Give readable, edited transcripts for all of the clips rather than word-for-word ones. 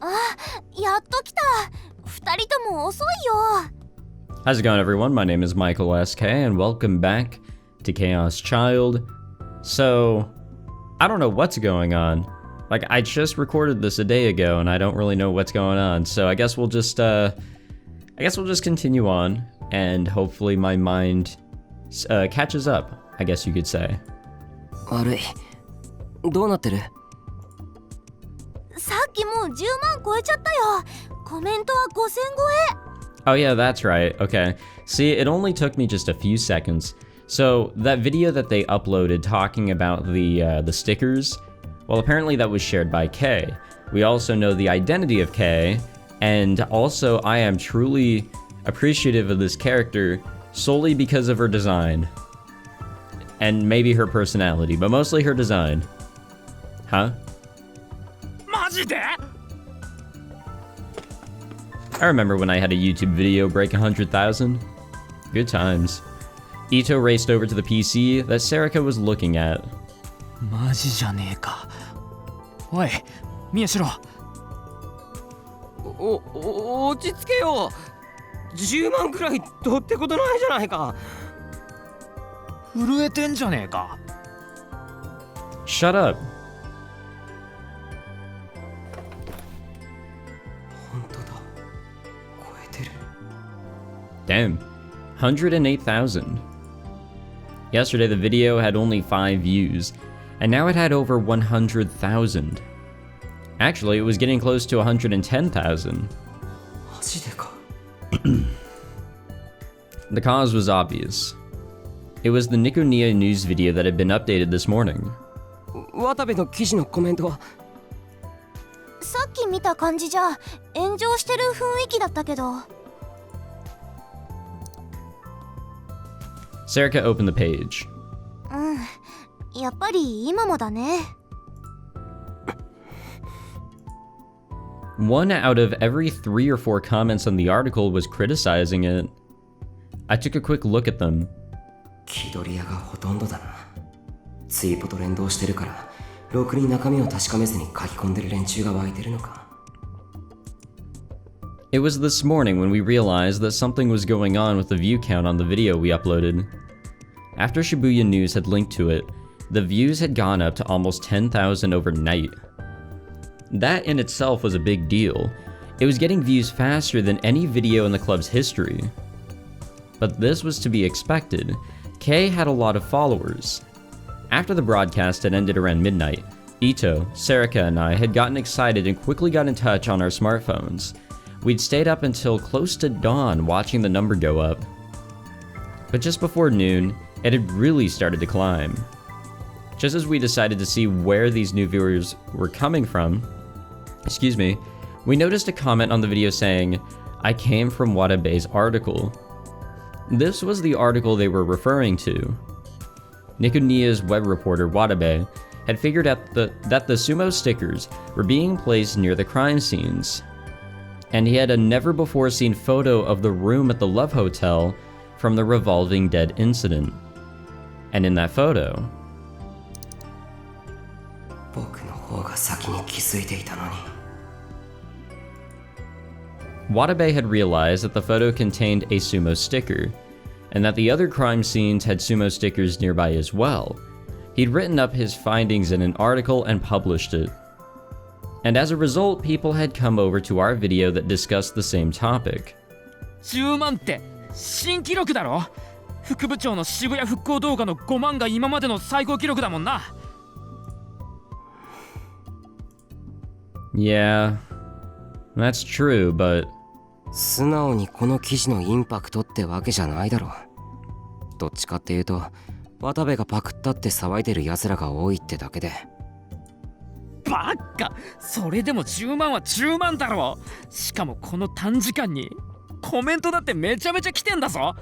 やっと来た。二人とも遅いよ。How's it going, everyone? My name is Michael SK, and welcome back to Chaos Child. So, I don't know what's going on. Like, I just recorded this a day ago, and I don't really know what's going on. So I guess we'll just continue on, and hopefully my mind catches up, I guess you could say. 悪い。どうなってる？さっきもう10万超えちゃったよ。コメントは5000超え。 Oh yeah, that's right. Okay. See, it only took me just a few seconds. So that video that they uploaded talking about the stickers, well, apparently that was shared by Kay. We also know the identity of Kay, and also I am truly appreciative of this character solely because of her design. And maybe her personality, but mostly her design. Huh? マジで? I remember when I had a YouTube video break 100,000. Good times. Ito raced over to the PC that Serika was looking at. マジじゃねえか。おい、宮代。落ち着けよ。10万くらいどうってことないじゃないか。震えてんじゃねえか。Shut up. 本当だ。超えてる。Damn. 108,000. Yesterday the video had only 5 views, and now it had over 100,000. Actually, it was getting close to 110,000. マジでか。The cause was obvious. It was the Nikunia news video that had been updated this morning. 渡部の記事のコメントは？さっき見た感じじゃ炎上してる雰囲気だったけど。Serika opened the page. やっぱり今もだね。One out of every 3 or 4 comments on the article was criticizing it. I took a quick look at them. 気取り屋がほとんどだな。ツイートと連動してるから、ろくに中身を確かめずに書き込んでる連中が湧いてるのか。It was this morning when we realized that something was going on with the view count on the video we uploaded. After Shibuya News had linked to it, the views had gone up to almost 10,000 overnight. That in itself was a big deal. It was getting views faster than any video in the club's history. But this was to be expected. Kay had a lot of followers. After the broadcast had ended around midnight, Ito, Serika, and I had gotten excited and quickly got in touch on our smartphones. We'd stayed up until close to dawn watching the number go up. But just before noon, it had really started to climb. Just as we decided to see where these new viewers were coming from, we noticed a comment on the video saying, "I came from Watabe's article." This was the article they were referring to. Nikunia's web reporter Watabe had figured out that the sumo stickers were being placed near the crime scenes. And he had a never-before-seen photo of the room at the Love Hotel from the revolving dead incident. And in that photo... 僕の方が先に気づいていたのに。Watabe had realized that the photo contained a sumo sticker, and that the other crime scenes had sumo stickers nearby as well. He'd written up his findings in an article and published it. And as a result, people had come over to our video that discussed the same topic. 10万って新記録だろ。副部長の渋谷復興動画の5万が今までの最高記録だもんな。Yeah, that's true, but... 素直にこの記事のインパクトってわけじゃないだろう。どっちかっていうと、渡部がパクったって騒いでる奴らが多いってだけで。バッカ、それでも10万は10万だろ。しかもこの短時間にコメントだってめちゃめちゃ来てんだぞ。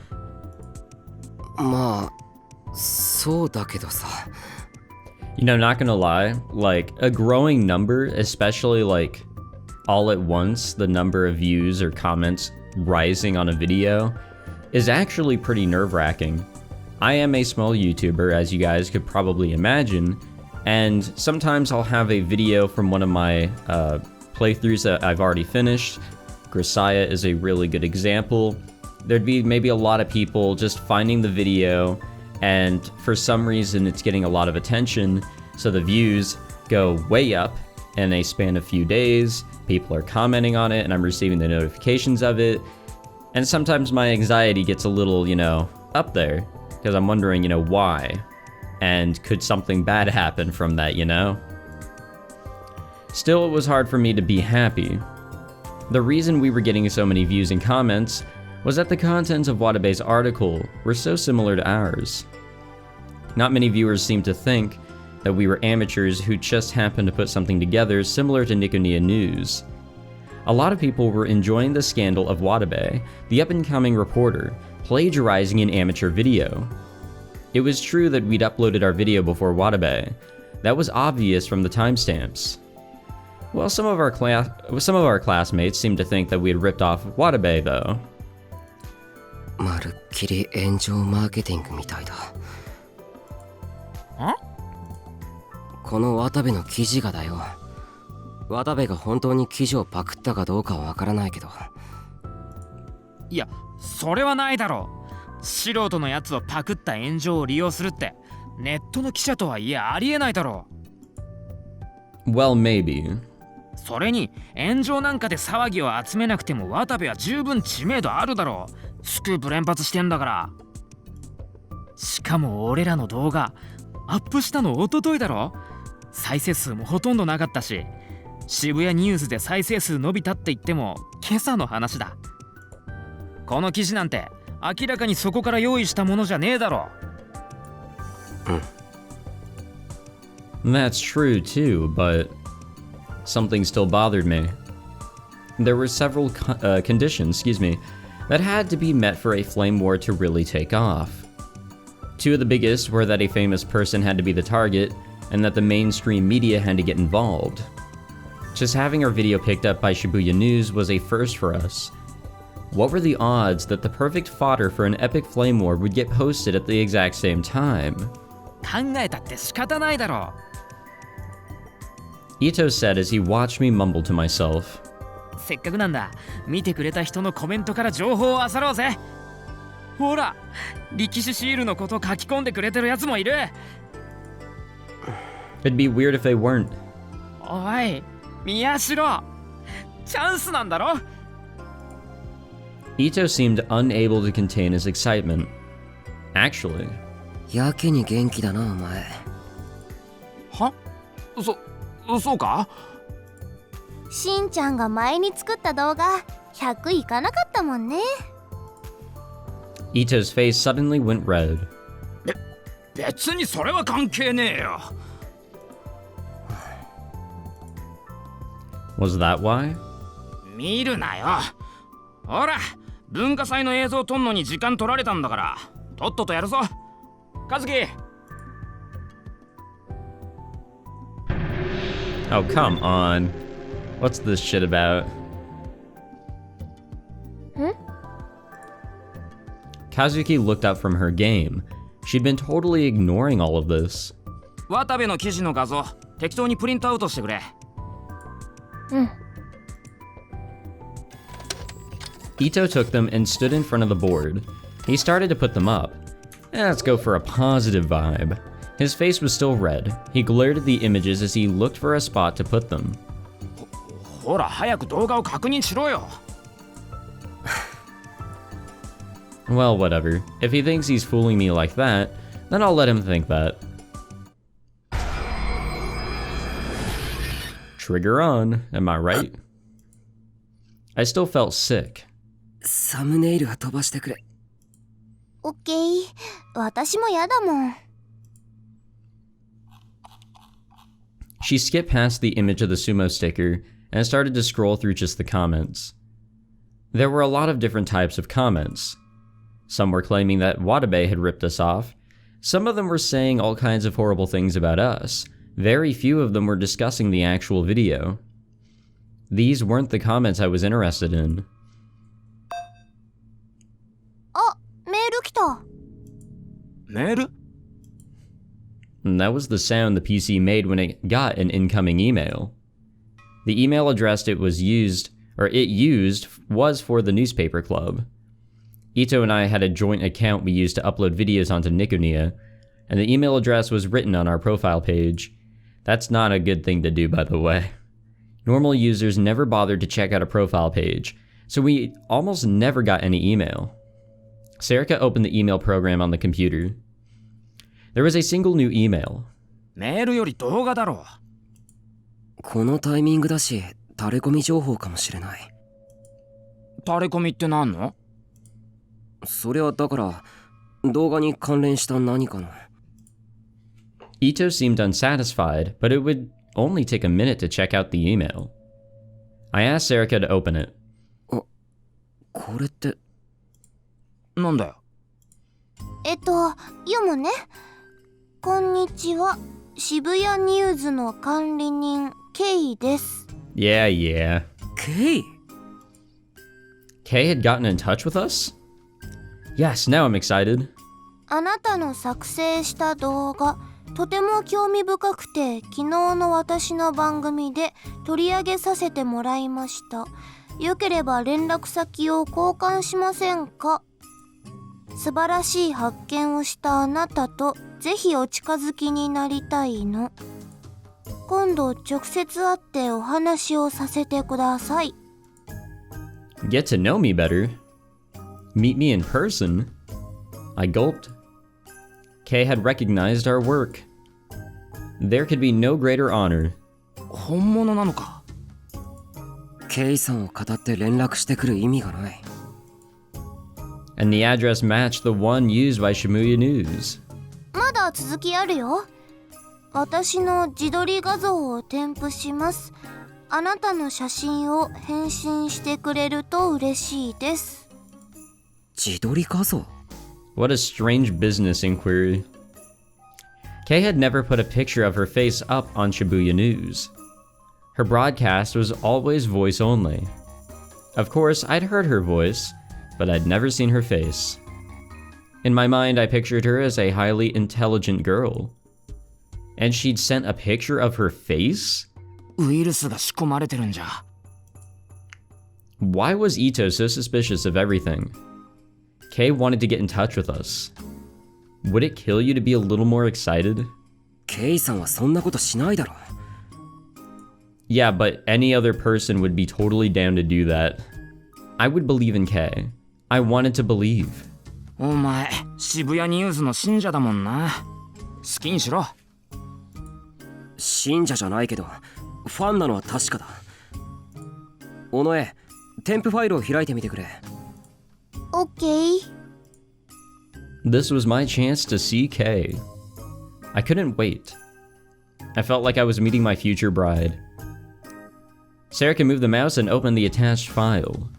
まあ、そうだけどさ。You know, not gonna lie, like, a growing number, especially like all at once, the number of views or comments rising on a video, is actually pretty nerve-wracking. I am a small YouTuber, as you guys could probably imagine, and sometimes I'll have a video from one of my playthroughs that I've already finished. Grisaya is a really good example. There'd be maybe a lot of people just finding the video, and for some reason it's getting a lot of attention, so the views go way up in a span of few days. People are commenting on it, and I'm receiving the notifications of it. And sometimes my anxiety gets a little, up there, because I'm wondering, why? And could something bad happen from that, Still, it was hard for me to be happy. The reason we were getting so many views and comments was that the contents of Watabe's article were so similar to ours. Not many viewers seemed to think that we were amateurs who just happened to put something together similar to Nikoniya News. A lot of people were enjoying the scandal of Watabe, the up-and-coming reporter, plagiarizing an amateur video. It was true that we'd uploaded our video before Watabe. That was obvious from the timestamps. Well, some of our classmates seemed to think that we had ripped off Watabe, though. まるっきり炎上マーケティングみたいだ。この渡部の記事がだよ。渡部が本当に記事をパクったかどうかはわからないけど。いや、それはないだろう。素人のやつをパクった炎上を利用するってネットの記者とはいえありえないだろう。Well, maybe. それに炎上なんかで騒ぎを集めなくても渡部は十分知名度あるだろう。スクープ連発してんだから。しかも俺らの動画アップしたの一昨日だろ。再生数もほとんどなかったし、渋谷ニュースで再生数伸びたって言っても今朝の話だ。この記事なんて明らかにそこから用意したものじゃねえだろ。That's true too, but something still bothered me. There were several conditions, that had to be met for a flame war to really take off. Two of the biggest were that a famous person had to be the target, and that the mainstream media had to get involved. Just having our video picked up by Shibuya News was a first for us. What were the odds that the perfect fodder for an epic flame war would get posted at the exact same time? 考えたって仕方ないだろ。Ito said as he watched me mumble to myself. せっかくなんだ、見てくれた人のコメントから情報を漁ろうぜ。ほら、力士シールのこと書き込んでくれてるやつもいる。It'd be weird if they weren't. おい、宮代、チャンスなんだろ。Ito seemed unable to contain his excitement. Actually. やけに元気だな、お前。は？そうか？しんちゃんが前に作った動画100いかなかったもんね。Ito's face suddenly went red. 別にそれは関係ねえよ。Was that why? 見るなよ。ほら、文化祭の映像撮んのに時間取られたんだから、とっととやるぞ。和樹。Oh, come on. What's this shit about? Kazuki looked up from her game. She'd been totally ignoring all of this. 渡部の記事の画像、適当にプリントアウトしてくれ。Ito took them and stood in front of the board. He started to put them up. Let's go for a positive vibe. His face was still red. He glared at the images as he looked for a spot to put them. ほら、早く動画を確認しろよ。Well, whatever. If he thinks he's fooling me like that, then I'll let him think that. Trigger on, am I right? I still felt sick. サムネイルは飛ばしてくれ。オッケー。私もやだもん。She skipped past the image of the sumo sticker and started to scroll through just the comments. There were a lot of different types of comments. Some were claiming that Watabe had ripped us off. Some of them were saying all kinds of horrible things about us. Very few of them were discussing the actual video. These weren't the comments I was interested in. あ、メール来た。メール？ And that was the sound the PC made when it got an incoming email. The email address it used was for the newspaper club. Ito and I had a joint account we used to upload videos onto Nikonia, and the email address was written on our profile page. That's not a good thing to do, by the way. Normal users never bothered to check out a profile page, so we almost never got any email. Serica opened the email program on the computer. There was a single new email. メールより動画だろう。このタイミングだし、タレコミ情報かもしれない。タレコミってなんの？それはだから、動画に関連した何かの。Ito seemed unsatisfied, but it would only take a minute to check out the email. I asked Serica to open it. これって。なんだよ。読むね。こんにちは。渋谷ニューズの管理人、ケイです。Yeah. Kay? Kay had gotten in touch with us? Yes, now I'm excited. あなたの作成した動画、とても興味深くて、昨日の私の番組で取り上げさせてもらいました。よければ連絡先を交換しませんか？素晴らしい発見をしたあなたとぜひお近づきになりたいの。今度直接会ってお話をさせてください。Get to know me better? Meet me in person? I gulped. Kay had recognized our work. There could be no greater honor. 本物なのか？ケイさんを語って連絡してくる意味がない。And the address matched the one used by Shibuya News. まだ続きあるよ。私の自撮り画像を添付します。あなたの写真を返信してくれると嬉しいです。自撮り画像？ What a strange business inquiry. Kay had never put a picture of her face up on Shibuya News. Her broadcast was always voice only. Of course, I'd heard her voice, but I'd never seen her face. In my mind, I pictured her as a highly intelligent girl. And she'd sent a picture of her face? ウイルスが仕込まれてるんじゃ。Why was Ito so suspicious of everything? Kay wanted to get in touch with us. Would it kill you to be a little more excited? ケイさんはそんなことしないだろ。Yeah, but any other person would be totally down to do that. I would believe in Kay. I wanted to believe. お前、渋谷ニュースの信者だもんな。好きにしろ。信者じゃないけど、ファンなのは確かだ。尾上、添付ファイルを開いてみてくれ。OK。This was my chance to see Kay. I couldn't wait. I felt like I was meeting my future bride. Serica moved the mouse and opened the attached file.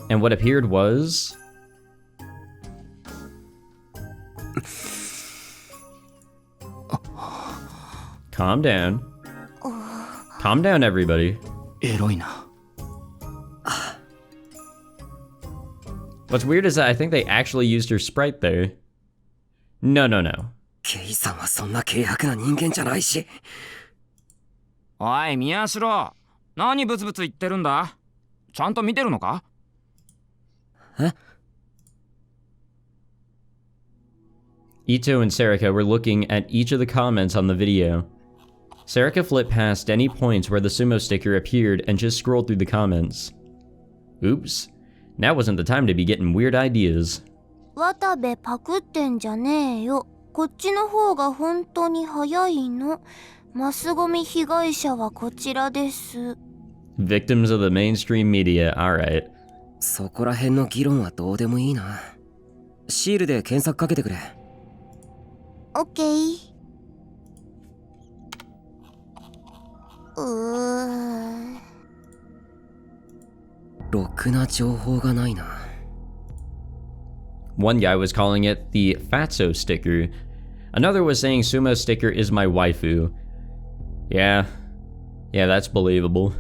And what appeared was... Calm down. Calm down, everybody. エロいな。What's weird is that I think they actually used her sprite there. No. ケイさんはそんな軽薄な人間じゃないし。おい、宮代。何ブツブツ言ってるんだ？ちゃんと見てるのか？え？ Ito and Serica were looking at each of the comments on the video. Serica flipped past any points where the sumo sticker appeared and just scrolled through the comments. Oops. Now wasn't the time to be getting weird ideas. 渡部パクってんじゃねえよ。こっちの方が本当に早いの。マスゴミ被害者はこちらです。Victims of the mainstream media, alright. そこら辺の議論はどうでもいいな。シールで検索かけてくれ。OK。ろくな情報がないな。One guy was calling it the Fatso sticker. Another was saying Sumo sticker is my waifu. Yeah, that's believable.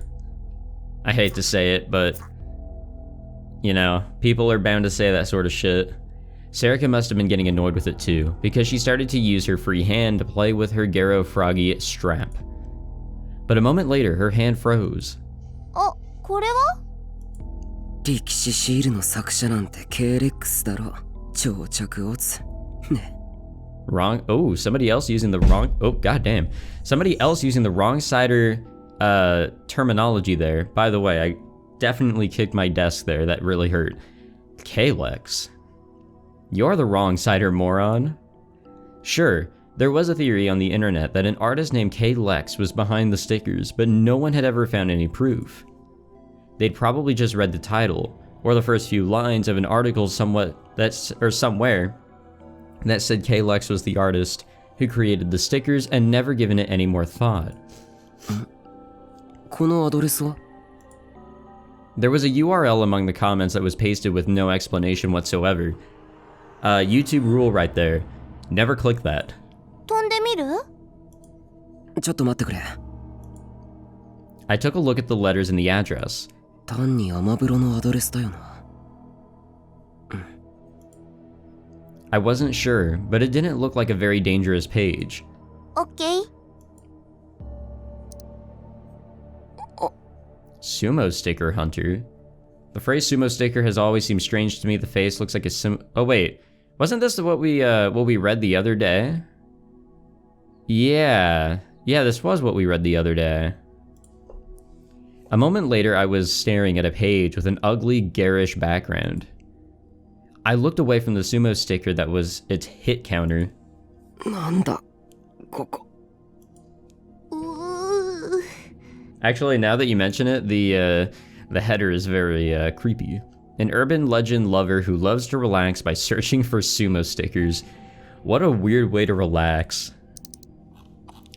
I hate to say it, but... You know, people are bound to say that sort of shit. Serica must have been getting annoyed with it too, because she started to use her free hand to play with her Garo Froggy strap. But a moment later, her hand froze. あ、これは？力士シールの作者なんて KLX だろ。超着オツ。ね。Wrong. Oh, somebody else using the wrong. Oh, goddamn. Somebody else using the wrong cider terminology there. By the way, I definitely kicked my desk there. That really hurt. Kalex. You're the wrong cider, moron. Sure, there was a theory on the internet that an artist named Kalex was behind the stickers, but no one had ever found any proof. They'd probably just read the title, or the first few lines of an article somewhere that said Kalex was the artist who created the stickers and never given it any more thought. このアドレスは？ There was a URL among the comments that was pasted with no explanation whatsoever. YouTube rule right there. Never click that. 飛んでみる？ちょっと待ってくれ。I took a look at the letters and the address. 単にアマブロのアドレスだよな。I wasn't sure, but it didn't look like a very dangerous page. オッケー。Sumo sticker hunter. The phrase sumo sticker has always seemed strange to me. The face looks like a oh wait, wasn't this what we read the other day? Yeah, this was what we read the other day. A moment later, I was staring at a page with an ugly, garish background. I looked away from the sumo sticker that was its hit counter. なんだここ。Actually, now that you mention it, the header is very creepy. An urban legend lover who loves to relax by searching for sumo stickers. What a weird way to relax.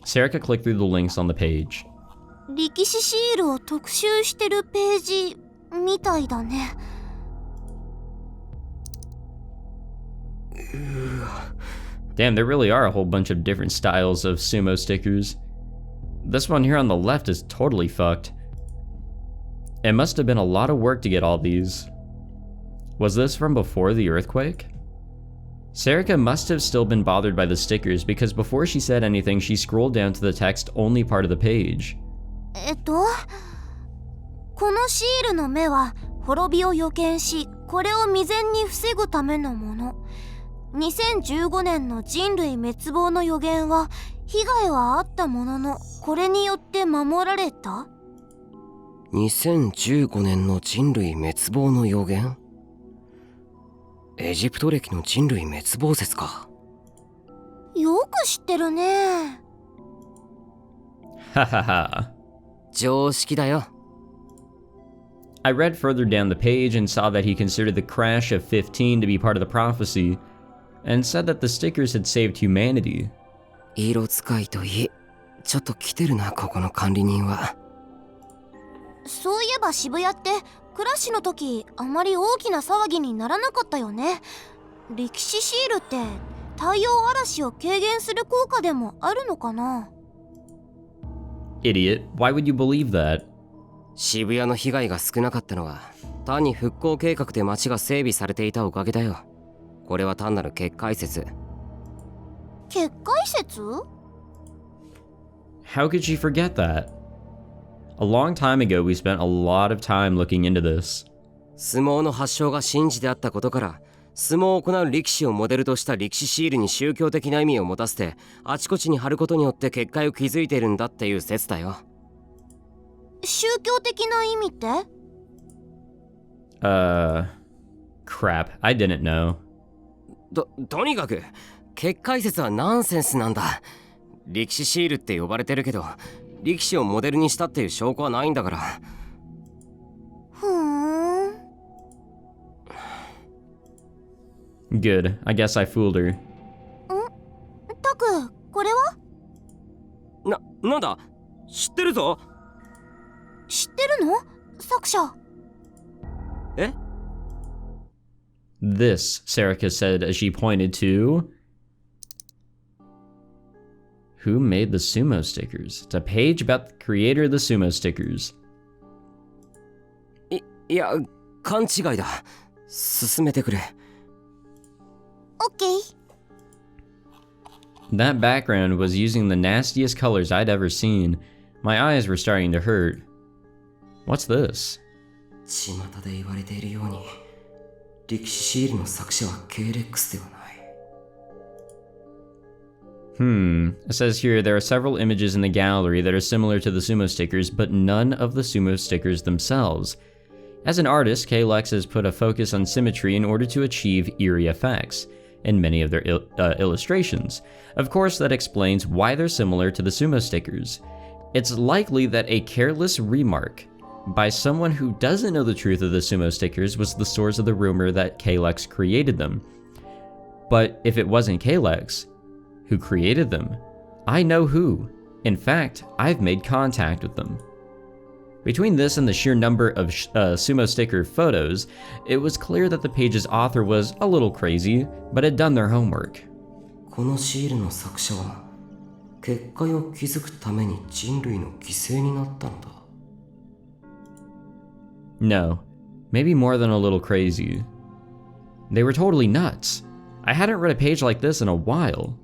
Sarika clicked through the links on the page. 力士シールを特集してるページみたいだね。Damn, there really are a whole bunch of different styles of sumo stickers. This one here on the left is totally fucked. It must have been a lot of work to get all these. Was this from before the earthquake? Sarika must have still been bothered by the stickers because before she said anything, she scrolled down to the text only part of the page. このシールの目は滅びを予見し、これを未然に防ぐためのもの。2015年の人類滅亡の予言は被害はあったものの、これによって守られた。2015年の人類滅亡の予言？エジプト歴の人類滅亡説か。よく知ってるね。Ha ha ha. 常識だよ。I read further down the page and saw that he considered the crash of 15 to be part of the prophecy, and said that the stickers had saved humanity. 色使いといい。ちょっと来てるな、ここの管理人は。そういえば渋谷ってクラッシュの時あまり大きな騒ぎにならなかったよね。歴史シールって太陽嵐を軽減する効果でもあるのかな？ Idiot, why would you believe that? 渋谷の被害が少なかったのは単に復興計画で街が整備されていたおかげだよ。これは単なる結界説。結界説？ How could she forget that? A long time ago, we spent a lot of time looking into this. 相撲の発祥が神事であったことから、相撲を行う力士をモデルとした力士シールに宗教的な意味を持たせてあちこちに貼ることによって結界を築いているんだっていう説だよ。宗教的な意味って？ Crap, I didn't know. とにかく結界説はナンセンスなんだ。力士シールって呼ばれてるけど力士をモデルにしたっていう証拠はないんだから。ふーん。Good, I guess I fooled her. タク、これは？なんだ？知ってるぞ。知ってるの？作者。え？ This, Sarika said as she pointed to... Who made the sumo stickers? It's a page about the creator of the sumo stickers. いや、勘違いだ。進めてくれ。オッケー。That background was using the nastiest colors I'd ever seen. My eyes were starting to hurt. What's this? 巷で言われているように、力士シールの作者は KLX ではない。It says here there are several images in the gallery that are similar to the sumo stickers, but none of the sumo stickers themselves. As an artist, KLX has put a focus on symmetry in order to achieve eerie effects in many of their illustrations. Of course, that explains why they're similar to the sumo stickers. It's likely that a careless remark by someone who doesn't know the truth of the sumo stickers was the source of the rumor that KLX created them. But if it wasn't KLX who created them, I know who. In fact, I've made contact with them. Between this and the sheer number of sumo sticker photos, it was clear that the page's author was a little crazy, but had done their homework. このシールの作者は結界を築くために人類の犠牲になったのだ。No, maybe more than a little crazy. They were totally nuts. I hadn't read a page like this in a while.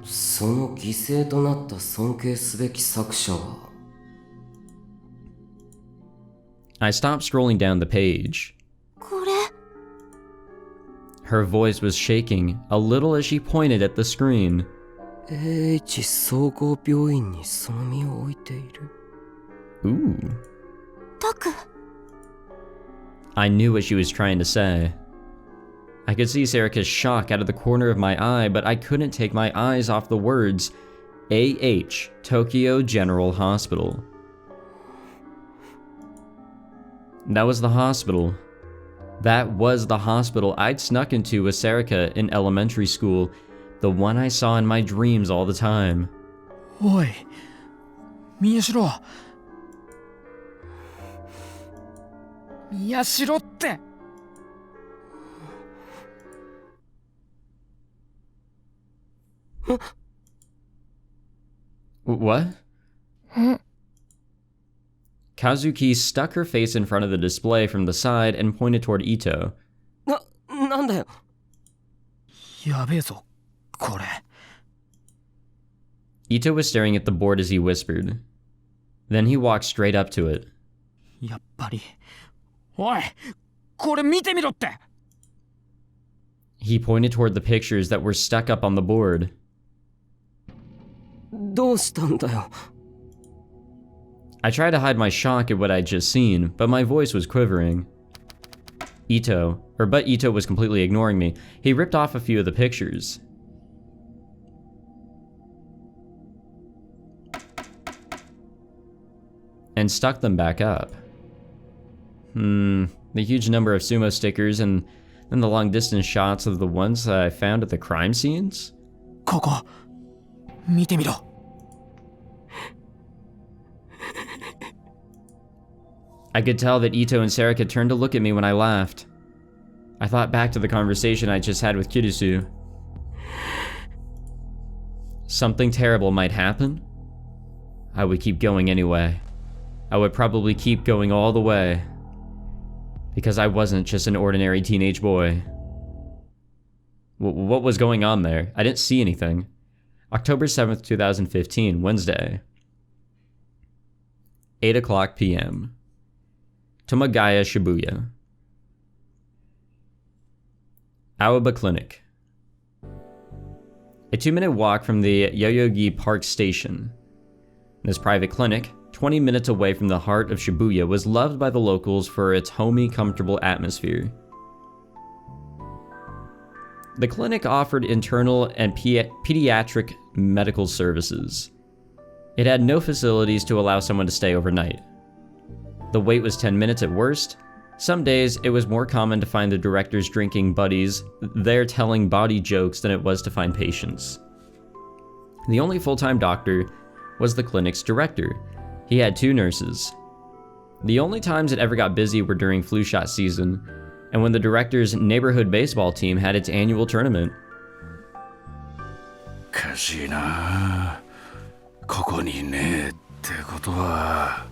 その犠牲となった尊敬すべき作者は I stopped scrolling down the page. これ Her voice was shaking a little as she pointed at the screen. H 総合病院にその身を置いている。Ooh. タク I knew what she was trying to say. I could see Sarika's shock out of the corner of my eye, but I couldn't take my eyes off the words AH, Tokyo General Hospital. That was the hospital. That was the hospital I'd snuck into with Sarika in elementary school, the one I saw in my dreams all the time. おい宮代宮代って What? Kazuki stuck her face in front of the display from the side and pointed toward Ito. なんだよ。やべえぞこれ Ito was staring at the board as he whispered. Then he walked straight up to it. やっぱりおいこれ見てみろって He pointed toward the pictures that were stuck up on the board. どうしたんだよ。 I tried to hide my shock at what I'd just seen, but my voice was quivering. But Ito was completely ignoring me. He ripped off a few of the pictures. And stuck them back up. The huge number of sumo stickers and then the long distance shots of the ones that I found at the crime scenes? ここ見てみろ I could tell that Ito and Sarika turned to look at me when I laughed. I thought back to the conversation I just had with Kirisu. Something terrible might happen? I would keep going anyway. I would probably keep going all the way. Because I wasn't just an ordinary teenage boy. What was going on there? I didn't see anything. October 7th, 2015, Wednesday. 8 o'clock p.m. Tomagaya, Shibuya. Aoba Clinic. A 2-minute walk from the Yoyogi Park Station. This private clinic, 20 minutes away from the heart of Shibuya, was loved by the locals for its homey, comfortable atmosphere. The clinic offered internal and pediatric medical services. It had no facilities to allow someone to stay overnight. The wait was 10 minutes at worst. Some days, it was more common to find the director's drinking buddies there telling body jokes than it was to find patients. The only full-time doctor was the clinic's director. He had 2 nurses. The only times it ever got busy were during flu shot season, and when the director's neighborhood baseball team had its annual tournament. かしいな。ここにねえってことは。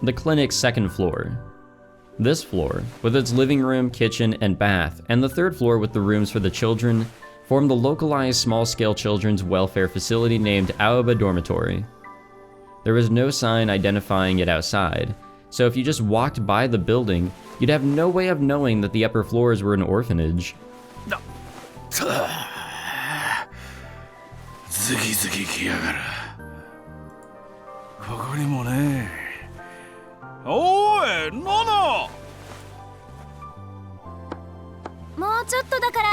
The clinic's second floor. This floor, with its living room, kitchen, and bath, and the third floor with the rooms for the children, formed the localized small-scale children's welfare facility named Aoba Dormitory. There was no sign identifying it outside, so if you just walked by the building, you'd have no way of knowing that the upper floors were an orphanage. ズキズキ来やがる。ここにもね。おい、ノノ。もうちょっとだか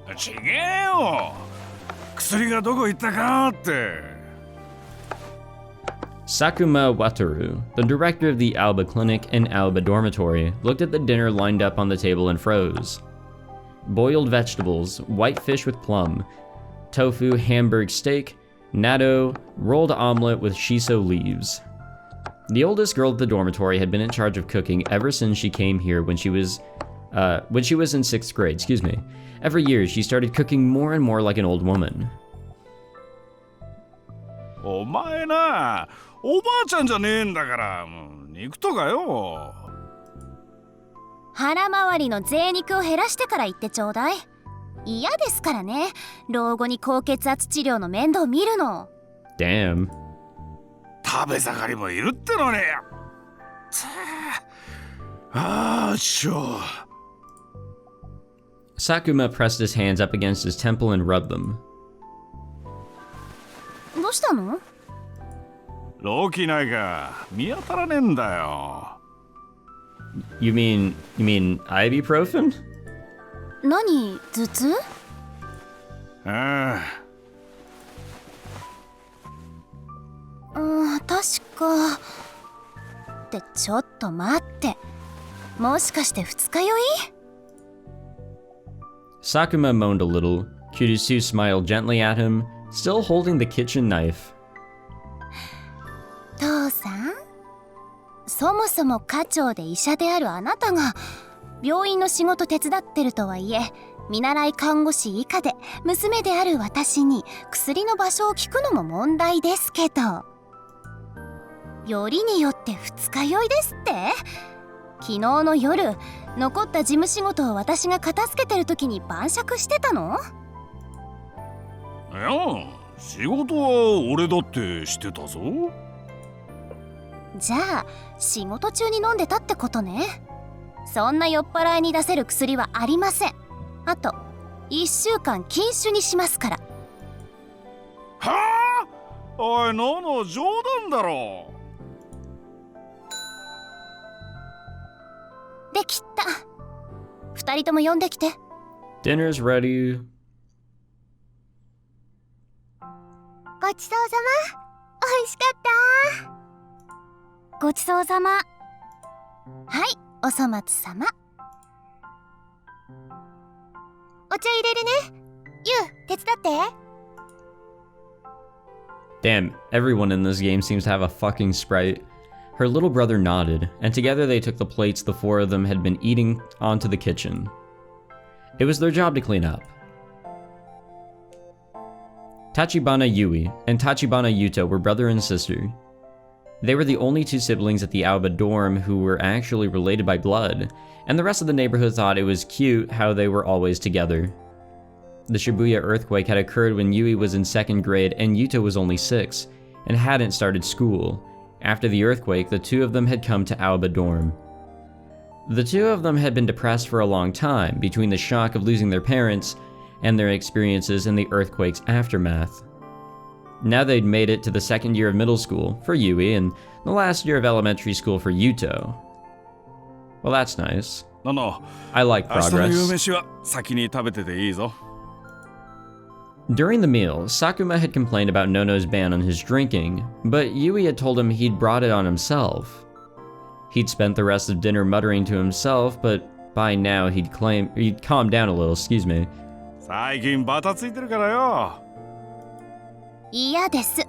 ら。ちげえよ。薬がどこ行ったかって。Sakuma Wataru, the director of the Aoba Clinic and Aoba Dormitory, looked at the dinner lined up on the table and froze. Boiled vegetables, white fish with plum, tofu hamburg steak, natto, rolled omelet with shiso leaves. The oldest girl at the dormitory had been in charge of cooking ever since she came here when she was in 6th grade, Every year, she started cooking more and more like an old woman. お前な、おばあちゃんじゃねえんだから、肉とかよ。腹回りの贅肉を減らしてから言ってちょうだい。嫌ですからね、老後に高血圧治療の面倒見るの。Damn. 食べ盛りもいるってのに。ああ、しょ。Sakuma pressed his hands up against his temple and rubbed them. どうしたの？ロキないか見当たらねえんだよ。You mean ibuprofen? 何、頭痛？ああ。確か。ってちょっと待って。もしかして二日酔い？ Sakuma moaned a little. Kurisu smiled gently at him, still holding the kitchen knife. 父さん、そもそも課長で医者であるあなたが病院の仕事手伝ってるとはいえ、見習い看護師以下で娘である私に薬の場所を聞くのも問題ですけど、よりによって二日酔いですって？昨日の夜、残った事務仕事を私が片付けてる時に晩酌してたの？いや、仕事は俺だってしてたぞ。じゃあ仕事中に飲んでたってことね。そんな酔っ払いに出せる薬はありません。あと1週間禁酒にしますから。はあ？おい、ノノ、冗談だろ。できた。2人とも呼んできて。 Dinner's ready. ごちそうさま。おいしかった。ごちそうさま。はい、お粗末さま。お茶入れるね。ゆう、手伝って。 Damn, everyone in this game seems to have a fucking sprite. Her little brother nodded, and together they took the plates the four of them had been eating onto the kitchen. It was their job to clean up. Tachibana Yui and Tachibana Yuto were brother and sister. They were the only two siblings at the Aoba dorm who were actually related by blood, and the rest of the neighborhood thought it was cute how they were always together. The Shibuya earthquake had occurred when Yui was in 2nd grade and Yuto was only 6, and hadn't started school. After the earthquake, the two of them had come to Aoba dorm. The two of them had been depressed for a long time between the shock of losing their parents and their experiences in the earthquake's aftermath. Now they'd made it to the 2nd year of middle school for Yui and the last year of elementary school for Yuto. Well, that's nice. I like progress. During the meal, Sakuma had complained about Nono's ban on his drinking, but Yui had told him he'd brought it on himself. He'd spent the rest of dinner muttering to himself, but by now he'd calmed down a little, 最近バタついてるからよ。嫌です。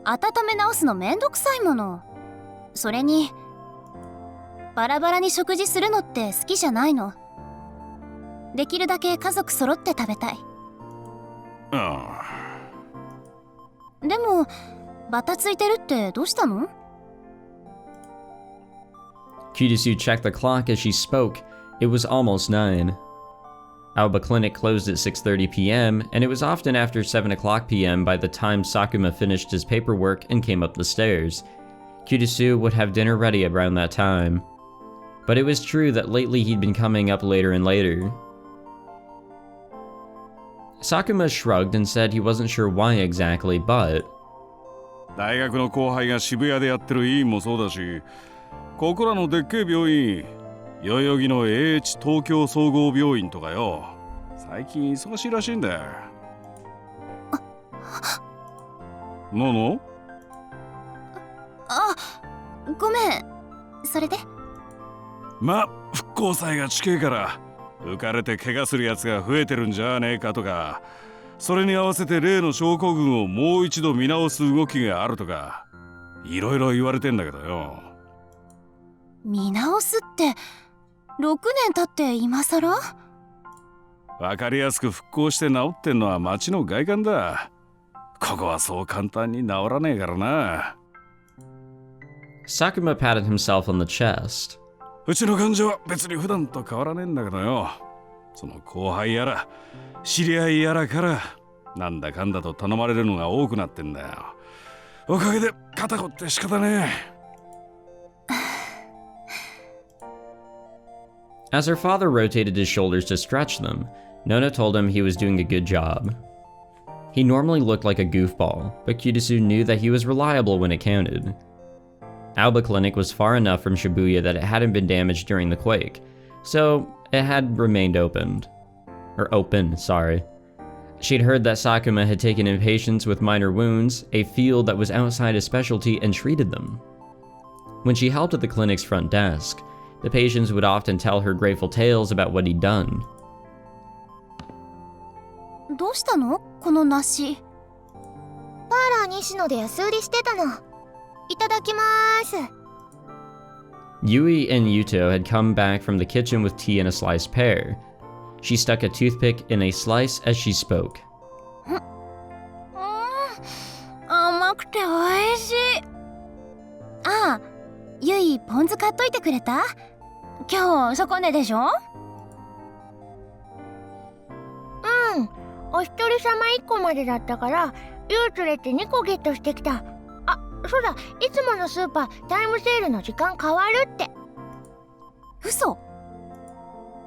温め直すのめんどくさいもの。それにバラバラに食事するのって好きじゃないの。できるだけ家族揃って食べたい。でもバタついてるってどうしたの？ Kurisu checked the clock as she spoke. It was almost 9. Aoba Clinic closed at 6:30 p.m., and it was often after 7 o'clock p.m. by the time Sakuma finished his paperwork and came up the stairs. Kirisu would have dinner ready around that time. But it was true that lately he'd been coming up later and later. Sakuma shrugged and said he wasn't sure why exactly, but 大学の後輩が渋谷でやってる医院もそうだし、ここらのでっけえ病院、代々木の AH 東京総合病院とかよ、最近忙しいらしいんだよ。のあ、ごめん。それで？ま、復興祭が近いから浮かれて怪我するやつが増えてるんじゃねえかとか、それに合わせて例の症候群をもう一度見直す動きがあるとか、いろいろ言われてんだけどよ。見直すって6年経って今さら？わかりやすく復興して治ってんのは街の外観だ。ここはそう簡単に治らねえからな。Sakuma patted himself on the chest. うちの患者は別に普段と変わらねえんだけどよ。その後輩やら知り合いやらからなんだかんだと頼まれるのが多くなってんだよ。おかげで肩こって仕方ねえ。As her father rotated his shoulders to stretch them, Nona told him he was doing a good job. He normally looked like a goofball, but Kirisu knew that he was reliable when it counted. Aoba Clinic was far enough from Shibuya that it hadn't been damaged during the quake, so it had remained open. She'd heard that Sakuma had taken in patients with minor wounds, a field that was outside his specialty, and treated them. When she helped at the clinic's front desk, the patients would often tell her grateful tales about what he'd done. どうしたの？この梨。パーラー西野で安売りしてたの。いただきまーす。Yui and Yuto had come back from the kitchen with tea and a sliced pear. She stuck a toothpick in a slice as she spoke. 甘くておいしい。ああ、ゆいポン酢買っといてくれた？今日底値でしょ？うん、お一人様1個までだったからユー連れて2個ゲットしてきた。あ、そうだ、いつものスーパータイムセールの時間変わるって。嘘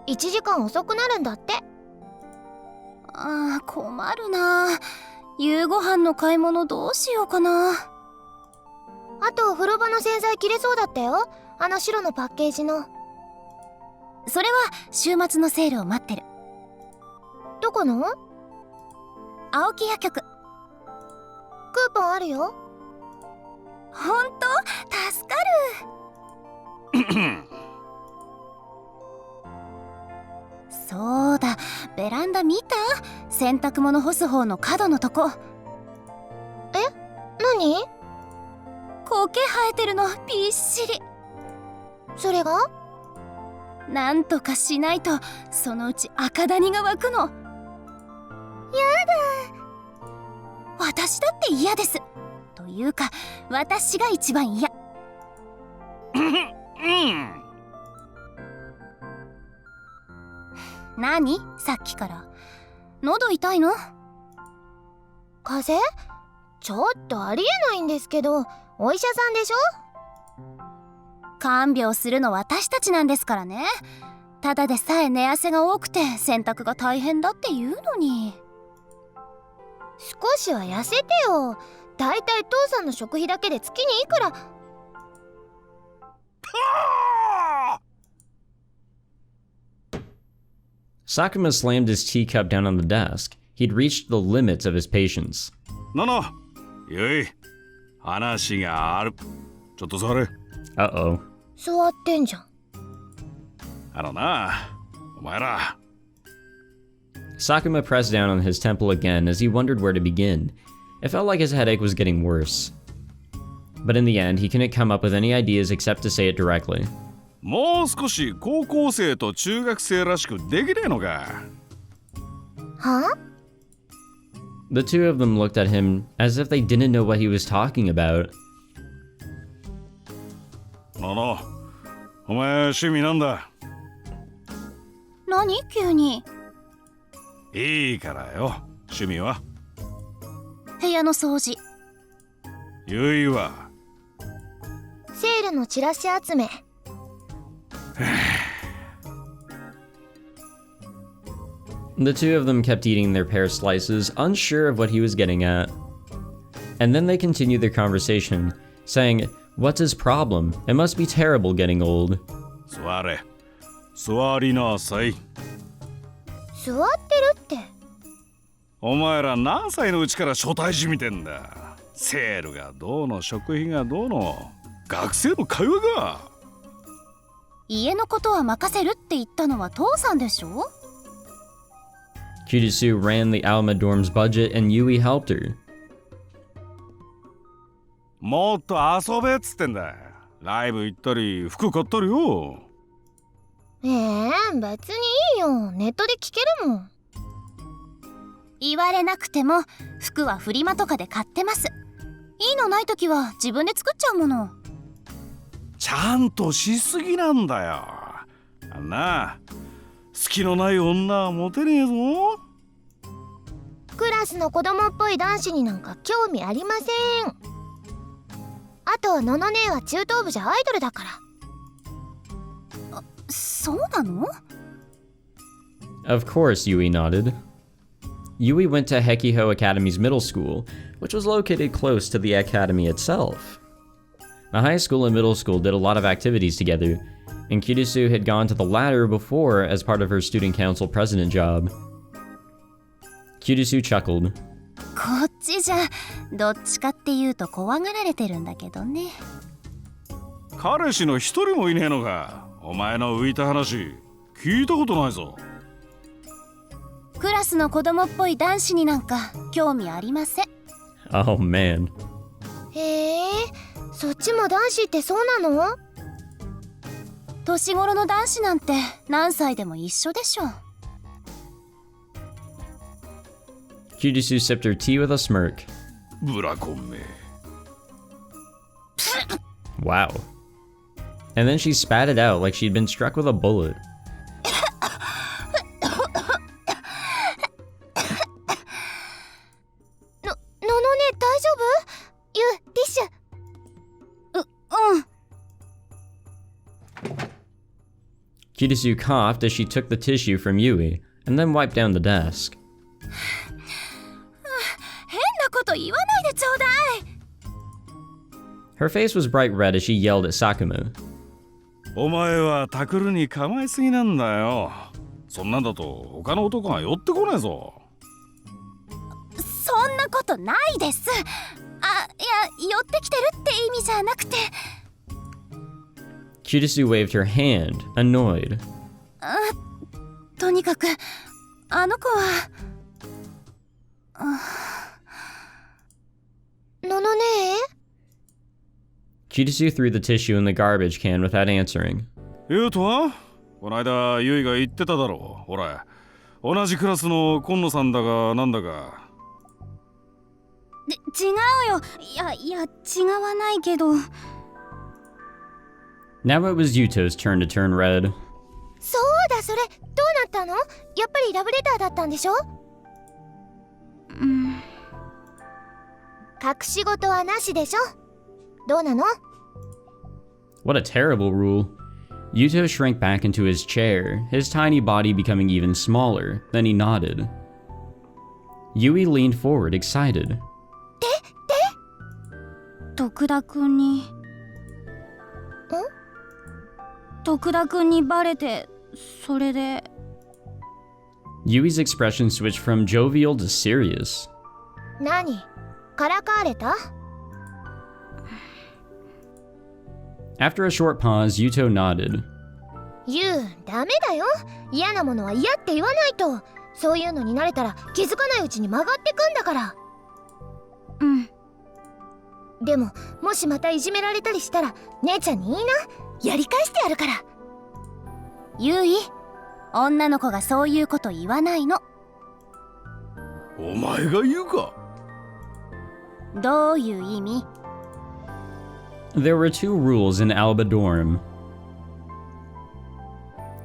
？1時間遅くなるんだって。ああ、困るな。夕ご飯の買い物どうしようかな。あと風呂場の洗剤切れそうだったよ。あの白のパッケージの。それは週末のセールを待ってる。どこの？青木薬局。クーポンあるよ。ほんと？助かる。そうだ、ベランダ見た？洗濯物干す方の角のとこ。え？何？苔生えてるのびっしり。それが？なんとかしないとそのうち赤谷が湧くの。やだ。私だって嫌です。というか私が一番嫌。何？さっきから喉痛いの？風邪？ちょっとありえないんですけど、お医者さんでしょ？看病するの私たちなんですからね。ただでさえ寝汗が多くて洗濯が大変だって言うのに。少しは痩せてよ。だいたい父さんの食費だけで月にいくら。Sakuma slammed his teacup down on the desk. He'd reached the limits of his patience. のの、ゆい、話がある。ちょっと座れ。Uh-oh. 座ってんじゃん。な、お前ら。Sakuma pressed down on his temple again as he wondered where to begin. It felt like his headache was getting worse. But in the end, he couldn't come up with any ideas except to say it directly. もう少し高校生と中学生らしくできねえのか。は？ The two of them looked at him as if they didn't know what he was talking about. の、お前趣味なんだ？何急に？いいからよ。趣味は？部屋の掃除。ゆいは？セールのチラシ集め。The two of them kept eating their pear slices, unsure of what he was getting at. And then they continued their conversation, saying, "What's his problem? It must be terrible getting old." 座れ。座りなさい。座ってるって。お前ら何歳のうちから初対地見てんだ。セールがどうの食費がどうの学生の会話が。家のことは任せるって言ったのは父さんでしょ。Kirisu ran the Alma dorm's budget and Yui helped her. もっと遊べっつってんだ。ライブ行ったり服買ったりよ。別にいいよ。ネットで聞けるもん。言われなくても服はフリマとかで買ってます。いいのない時は自分で作っちゃうもの。ちゃんとしすぎなんだよ。あんな隙のない女はモテねえぞ。クラスの子供っぽい男子になんか興味ありません。あとのの姉は中等部じゃアイドルだから。そうなの？ Of course, Yui nodded. Yui went to Hekiho Academy's middle school, which was located close to the academy itself. The high school and middle school did a lot of activities together, and Kirisu had gone to the latter before as part of her student council president job. Kirisu chuckled. こっちじゃどっちかっていうと怖がられてるんだけどね。彼氏の一人もいねえのか。お前の浮いた話聞いたことないぞ。クラスの子供っぽい男子になんか興味ありません。 Oh man. そっちも男子ってそうなの？年頃の男子なんて何歳でも一緒でしょ。Kirisu sipped her tea with a smirk. ブラコンめ。Wow. And then she spat it out like she'd been struck with a bullet. ののね大丈夫？ゆティッシュ。Kirisu coughed as she took the tissue from Yui, and then wiped down the desk. 変なこと言わないでちょうだい。 Her face was bright red as she yelled at Sakuma. お前はタクルに構えすぎなんだよ。そんなんだと他の男が寄ってこないぞ。そんなことないです。あ、いや、寄ってきてるって意味じゃなくて。Kirisu waved her hand, annoyed. とにかくあの子は。ののね。 Kirisu threw the tissue in the garbage can without answering. 言うとは？こないだユイが言ってただろう。ほら、同じクラスの今野さんだがなんだか。違うよ。いや違わないけど。 Now it was Yuto's turn to turn red. そうだ、それどうなったの？やっぱりラブレターだったんでしょ？隠し事はなしでしょ？どうなの？ What a terrible rule. Yuto shrank back into his chair, his tiny body becoming even smaller. Then he nodded. Yui leaned forward, excited. 徳田くんに。徳田くんにバレて、それで。 Yui's expression switched from jovial to serious. 何？からかわれた？ After a short pause, Yuto nodded. ダメだよ。嫌なものは嫌って言わないと。そういうのに慣れたら気づかないうちに曲がってくんだから。でも、もしまたいじめられたりしたら姉ちゃんに言いな。やり返してやるから。ゆい、女の子がそういうこと言わないの。お前が言うか？どういう意味？ There were two rules in Alba dorm.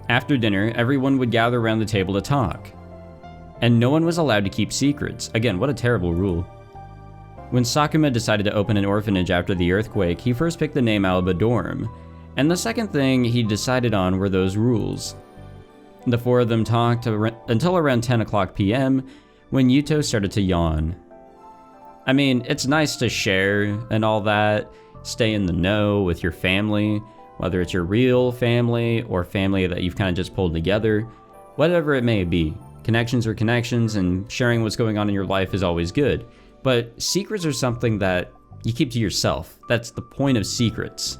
After dinner, everyone would gather around the table to talk. and no one was allowed to keep secrets. Again, what a terrible rule. When Sakuma decided to open an orphanage after the earthquake, he first picked the name Aoba Dorm, and the second thing he decided on were those rules. The four of them talked until around 10 o'clock p.m. when Yuto started to yawn. I mean, it's nice to share and all that, stay in the know with your family, whether it's your real family or family that you've kind of just pulled together, whatever it may be. Connections are connections, and sharing what's going on in your life is always good. But secrets are something that you keep to yourself. That's the point of secrets.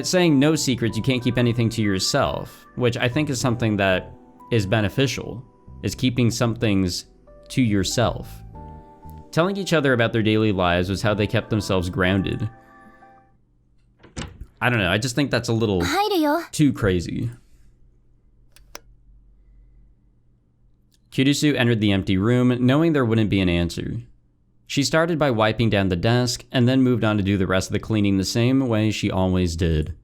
Saying no secrets, you can't keep anything to yourself, which I think is something that is beneficial, is keeping some things to yourself. Telling each other about their daily lives was how they kept themselves grounded. I don't know, I just think that's a little too crazy. Kirisu entered the empty room, knowing there wouldn't be an answer. She started by wiping down the desk, and then moved on to do the rest of the cleaning the same way she always did.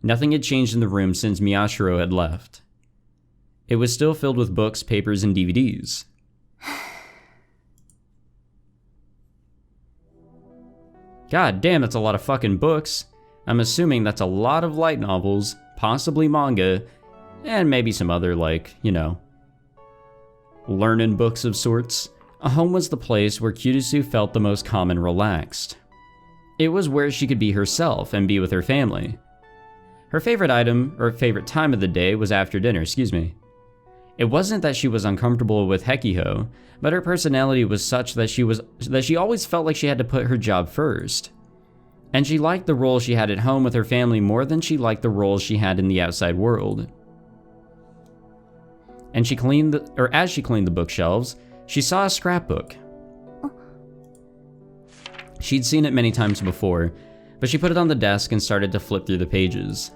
Nothing had changed in the room since Miyashiro had left. It was still filled with books, papers, and DVDs. God damn, that's a lot of fucking books. I'm assuming that's a lot of light novels, possibly manga, and maybe some other, like, you know, learning books of sorts. A home was the place where Kirisu felt the most calm and relaxed. It was where she could be herself and be with her family. Her favorite favorite time of the day was after dinner, It wasn't that she was uncomfortable with Hekiho, but her personality was such that she always felt like she had to put her job first. And she liked the role she had at home with her family more than she liked the roles she had in the outside world. And as she cleaned the bookshelves, she saw a scrapbook. She'd seen it many times before, but she put it on the desk and started to flip through the pages.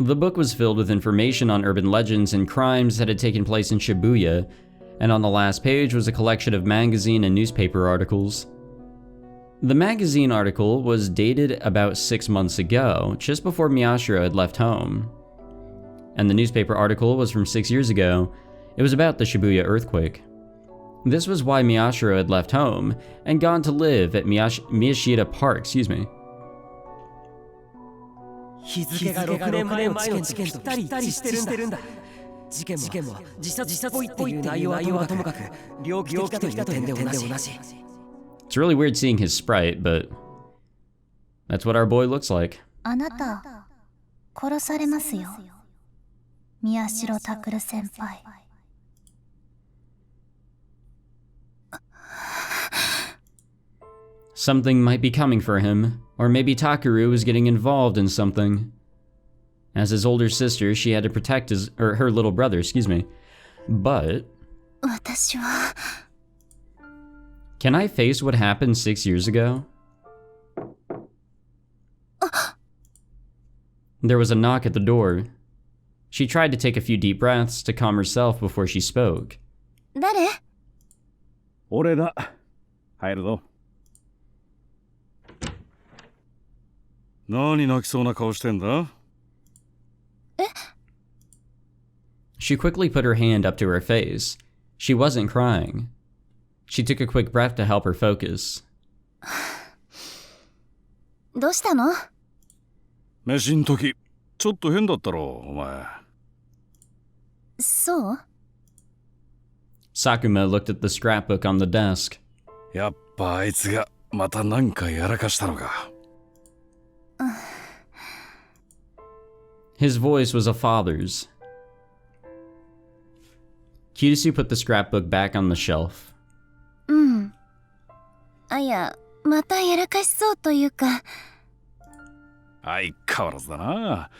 The book was filled with information on urban legends and crimes that had taken place in Shibuya, and on the last page was a collection of magazine and newspaper articles. The magazine article was dated about 6 months ago, just before Miyashiro had left home. And the newspaper article was from 6 years ago. It was about the Shibuya earthquake. This was why Miyashiro had left home and gone to live at Miyashita Park, 日付が6年前の事件とぴったり一致してるんだ。事件も自殺っぽいっていう内容はともかく猟奇的だという点で同じ。It's really weird seeing his sprite, but that's what our boy looks like. あなた、殺されますよ。宮代拓先輩。Something might be coming for him, or maybe Takuru was getting involved in something. As his older sister, she had to protect her little brother, But... 私は... Can I face what happened 6 years ago? There was a knock at the door. She tried to take a few deep breaths to calm herself before she spoke. 誰? 俺だ。入るぞ。何泣きそうな顔してんだ? She quickly put her hand up to her face. She wasn't crying. She took a quick breath to help her focus. どうしたの? 飯ん時、ちょっと変だったろ、お前。そう? Sakuma looked at the scrapbook on the desk. やっぱあいつがまた何かやらかしたのか。His voice was a father's. Kirisu put the scrapbook back on the shelf. いや、またやらかしそうというか。相変わらずだな。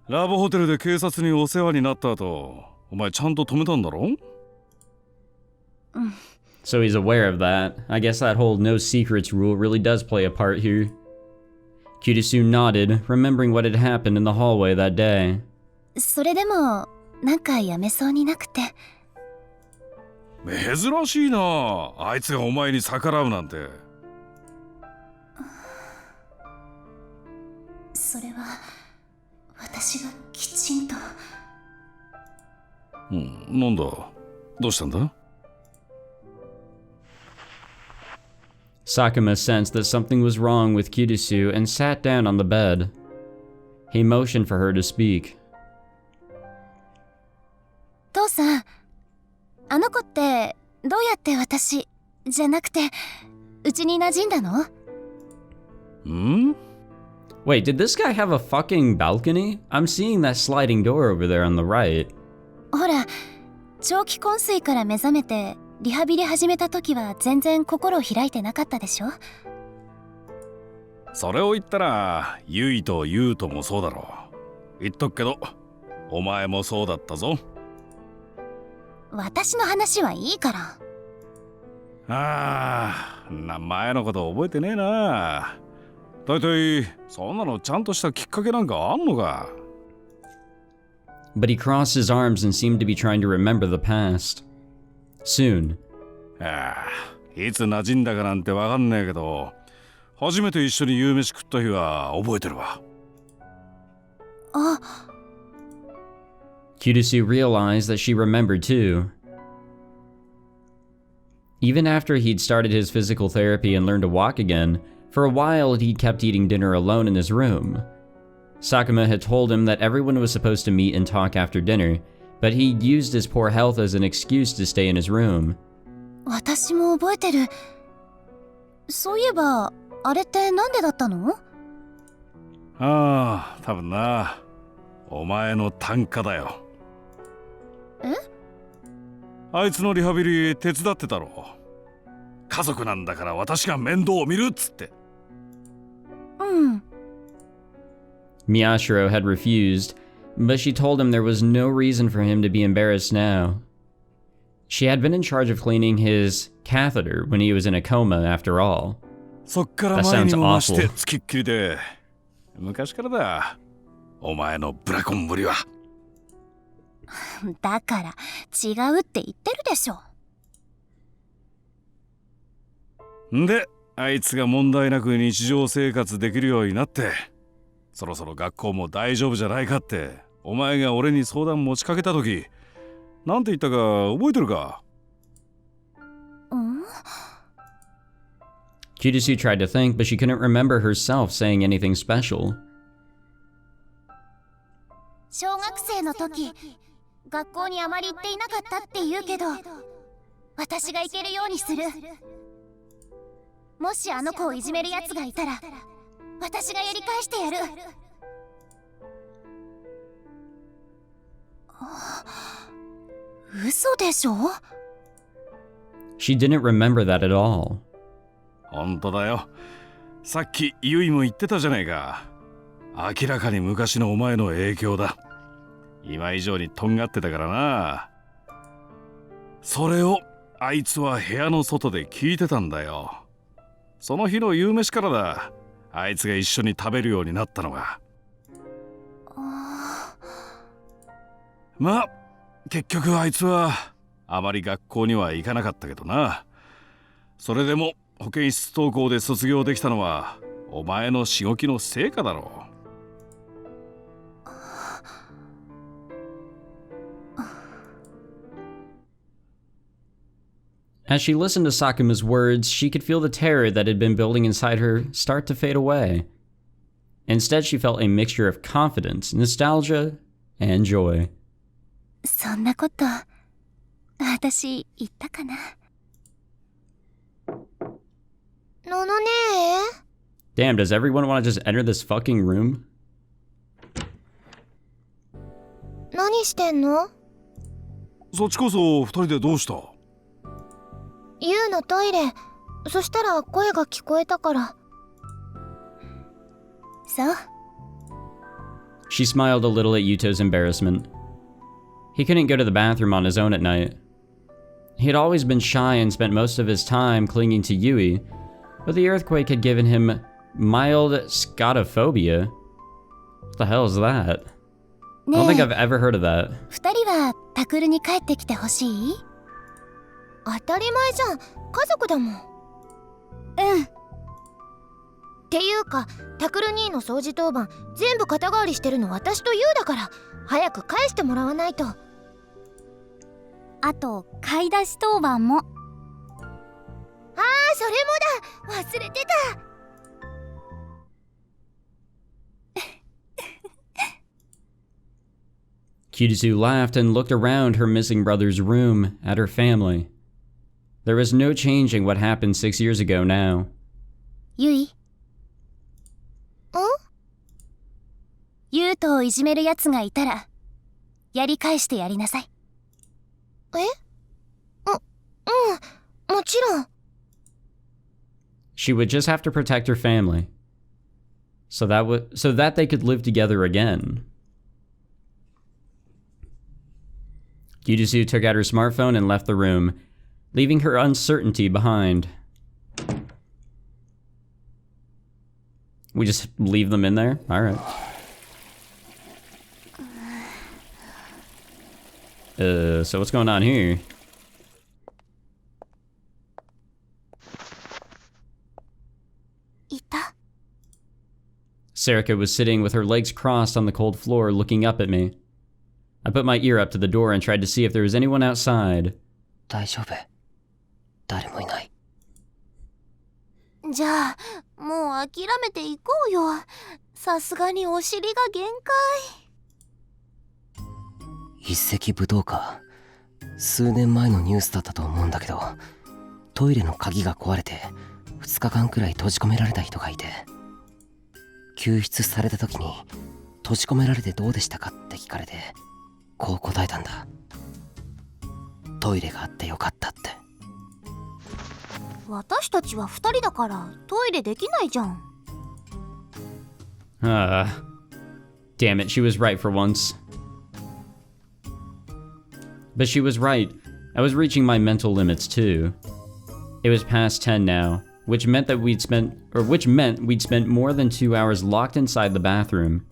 ラブホテルで警察にお世話になった後、お前ちゃんと止めたんだろ? So he's aware of that. I guess that whole no secrets rule really does play a part here. Kirisu nodded, remembering what had happened in the hallway that day. それでも、なんかやめそうになくて。珍しいな。あいつがお前に逆らうなんて。それは、私私がきちんと。なんだどうしたんだ Sakuma sensed that something was wrong with Kirisu and sat down on the bed. He motioned for her to speak. 父さん、あの子ってどうやって私じゃなくてうちに馴染んだの？ Wait, did this guy have a fucking balcony? I'm seeing that sliding door over there on the right. ほら、長期昏睡から目覚めてリハビリ始めた時は全然心を開いてなかったでしょ？それを言ったらユイとユウトもそうだろう。言っとくけどお前もそうだったぞ。私の話はいいから。前のこと覚えてねえな。だいたいそんなのちゃんとしたきっかけなんかあんのか。But he crossed his arms and seemed to be trying to remember the past. Soon. いつ馴染んだかなんてわかんねえけど、初めて一緒に夕飯食った日は覚えてるわ。Kirisu realized that she remembered too. Even after he'd started his physical therapy and learned to walk again, for a while he kept eating dinner alone in his room. Sakuma had told him that everyone was supposed to meet and talk after dinner, but he used his poor health as an excuse to stay in his room. 私も覚えてる。そういえば、あれってなんでだったの？多分な。お前の単価だよ。え？あいつのリハビリ手伝ってたろ。家族なんだから私が面倒を見るっつって。Miyashiro had refused, but she told him there was no reason for him to be embarrassed now. She had been in charge of cleaning his catheter when he was in a coma, after all. そっから前にも増してつきっきりで。昔からだ。お前のブラコンぶりは。だから違うって言ってるでしょ。んで、あいつが問題なく日常生活できるようになって、そろそろ学校も大丈夫じゃないかって、お前が俺に相談持ちかけた時、なんて言ったか覚えてるか？ Kirisu tried to think, but she couldn't remember herself saying anything special. 小学生の時、学校にあまり行っていなかったって言うけど、私が行けるようにする。もしあの子をいじめるやつがいたら、私がやり返してやる。嘘でしょ？ She didn't remember that at all. 本当だよ。さっきユイも言ってたじゃないか。明らかに昔のお前の影響だ。今以上にとんがってたからな。それをあいつは部屋の外で聞いてたんだよ。その日の夕飯からだ。あいつが一緒に食べるようになったのが。まあ結局あいつはあまり学校には行かなかったけどな。それでも保健室登校で卒業できたのはお前のしごきの成果だろう。As she listened to Sakuma's words, she could feel the terror that had been building inside her start to fade away. Instead, she felt a mixture of confidence, nostalgia, and joy. そんなこと、私言ったかな。ののねえ。 Damn, does everyone want to just enter this fucking room? 何してんの？そっちこそ二人でどうした？ユウのトイレ。そしたら声が聞こえたから。そう。 She smiled a little at Yuto's embarrassment. He couldn't go to the bathroom on his own at night. He had always been shy and spent most of his time clinging to Yui, but the earthquake had given him mild scotophobia. What the hell is that? I don't think I've ever heard of that. 二人はタクルに帰ってきてほしい？当たり前じゃん。家族だもん。ていうかタクル兄の掃除当番全部肩代わりしてるの私とユウだから、早く返してもらわないと。あと買い出し当番も。ああ、それもだ、忘れてた。Kiritsu laughed and looked around her missing brother's room at her family. There was no changing what happened 6 years ago now. ユイ、ユウトをいじめるやつがいたらやり返してやりなさい。もちろん。She would just have to protect her family, so that they could live together again. Kiritsu took out her smartphone and left the room, leaving her uncertainty behind. We just leave them in there? Alright. So what's going on here? Sarika was sitting with her legs crossed on the cold floor, looking up at me. I put my ear up to the door and tried to see if there was anyone outside. 大丈夫。誰もいない。じゃあもう諦めていこうよ。さすがにお尻が限界。一石舞踏家。数年前のニュースだったと思うんだけど、トイレの鍵が壊れて2日間くらい閉じ込められた人がいて、救出された時に閉じ込められてどうでしたかって聞かれて、こう答えたんだ。トイレがあってよかったって。私たちは2人だからトイレできないじゃん。Damn it, she was right for once. But she was right. I was reaching my mental limits too. It was past 10 now, which meant we'd spent more than 2 hours locked inside the bathroom.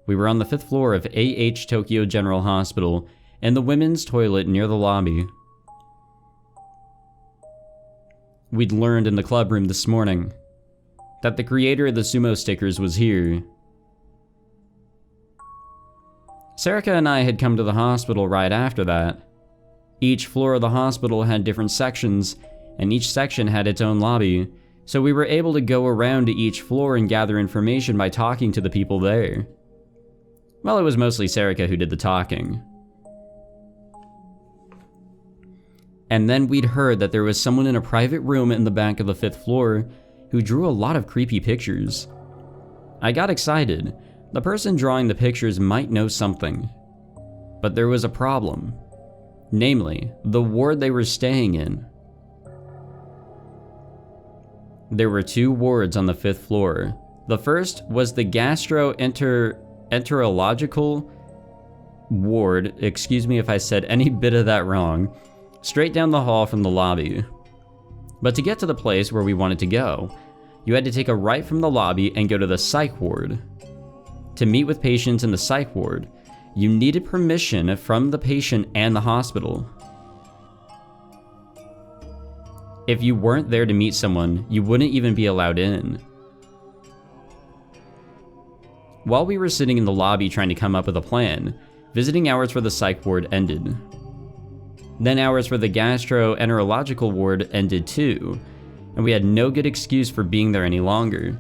We were on the 5th floor of AH Tokyo General Hospital, in the women's toilet near the lobby. We'd learned in the club room this morning that the creator of the sumo stickers was here. Sarika and I had come to the hospital right after that. Each floor of the hospital had different sections, and each section had its own lobby, so we were able to go around to each floor and gather information by talking to the people there. Well, it was mostly Sarika who did the talking. And then we'd heard that there was someone in a private room in the back of the 5th floor who drew a lot of creepy pictures. I got excited. The person drawing the pictures might know something. But there was a problem. Namely, the ward they were staying in. There were 2 wards on the 5th floor. The first was the gastroenterological ward, excuse me if I said any bit of that wrong, straight down the hall from the lobby. But to get to the place where we wanted to go, you had to take a right from the lobby and go to the psych ward. To meet with patients in the psych ward, you needed permission from the patient and the hospital. If you weren't there to meet someone, you wouldn't even be allowed in. While we were sitting in the lobby trying to come up with a plan, visiting hours for the psych ward ended. Then hours for the gastroenterological ward ended too, and we had no good excuse for being there any longer.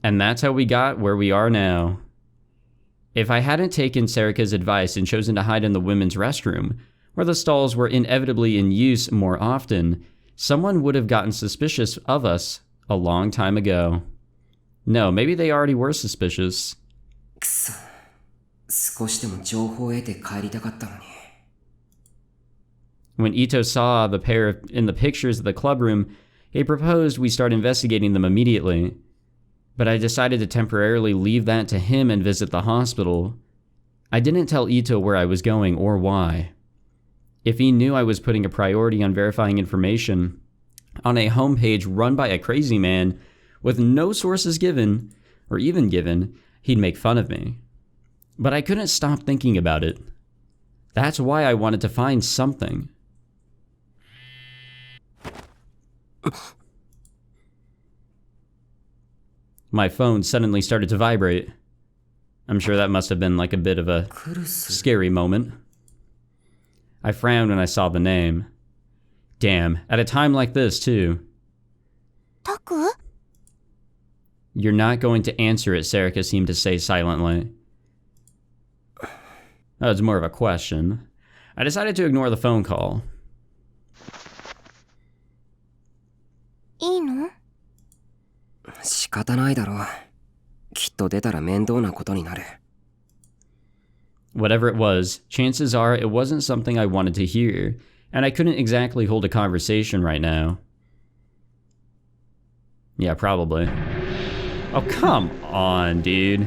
And that's how we got where we are now. If I hadn't taken Sarika's advice and chosen to hide in the women's restroom, where the stalls were inevitably in use more often, someone would have gotten suspicious of us a long time ago. No, maybe they already were suspicious. 少しでも情報を得て帰りたかったのに。 When Ito saw the pair in the pictures of the club room, he proposed we start investigating them immediately. But I decided to temporarily leave that to him and visit the hospital. I didn't tell Ito where I was going or why. If he knew I was putting a priority on verifying information on a homepage run by a crazy man with no sources given, or even given, he'd make fun of me. But I couldn't stop thinking about it. That's why I wanted to find something. My phone suddenly started to vibrate. I'm sure that must have been like a bit of a scary moment. I frowned when I saw the name. Damn, at a time like this, too. タク You're not going to answer it, Serica seemed to say silently. That was more of a question. I decided to ignore the phone call. いいの？仕方ないだろう。きっと出たら面倒なことになる。Whatever it was, chances are it wasn't something I wanted to hear, and I couldn't exactly hold a conversation right now. Yeah, probably. Oh, come on, dude.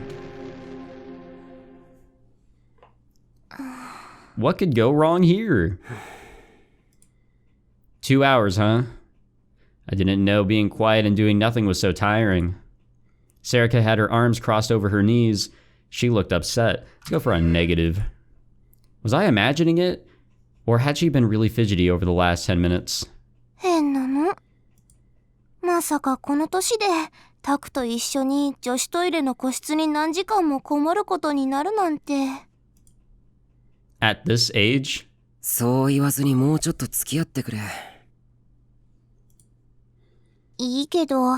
What could go wrong here? 2 hours, huh? I didn't know being quiet and doing nothing was so tiring. Serica had her arms crossed over her knees. She looked upset. Let's go for a negative. Was I imagining it? Or had she been really fidgety over the last 10 minutes? 変なの。まさかこの年でタクと一緒に女子トイレの個室に何時間もこもることになるなんて。At this age? そう言わずにもうちょっと付き合ってくれ。いいけど。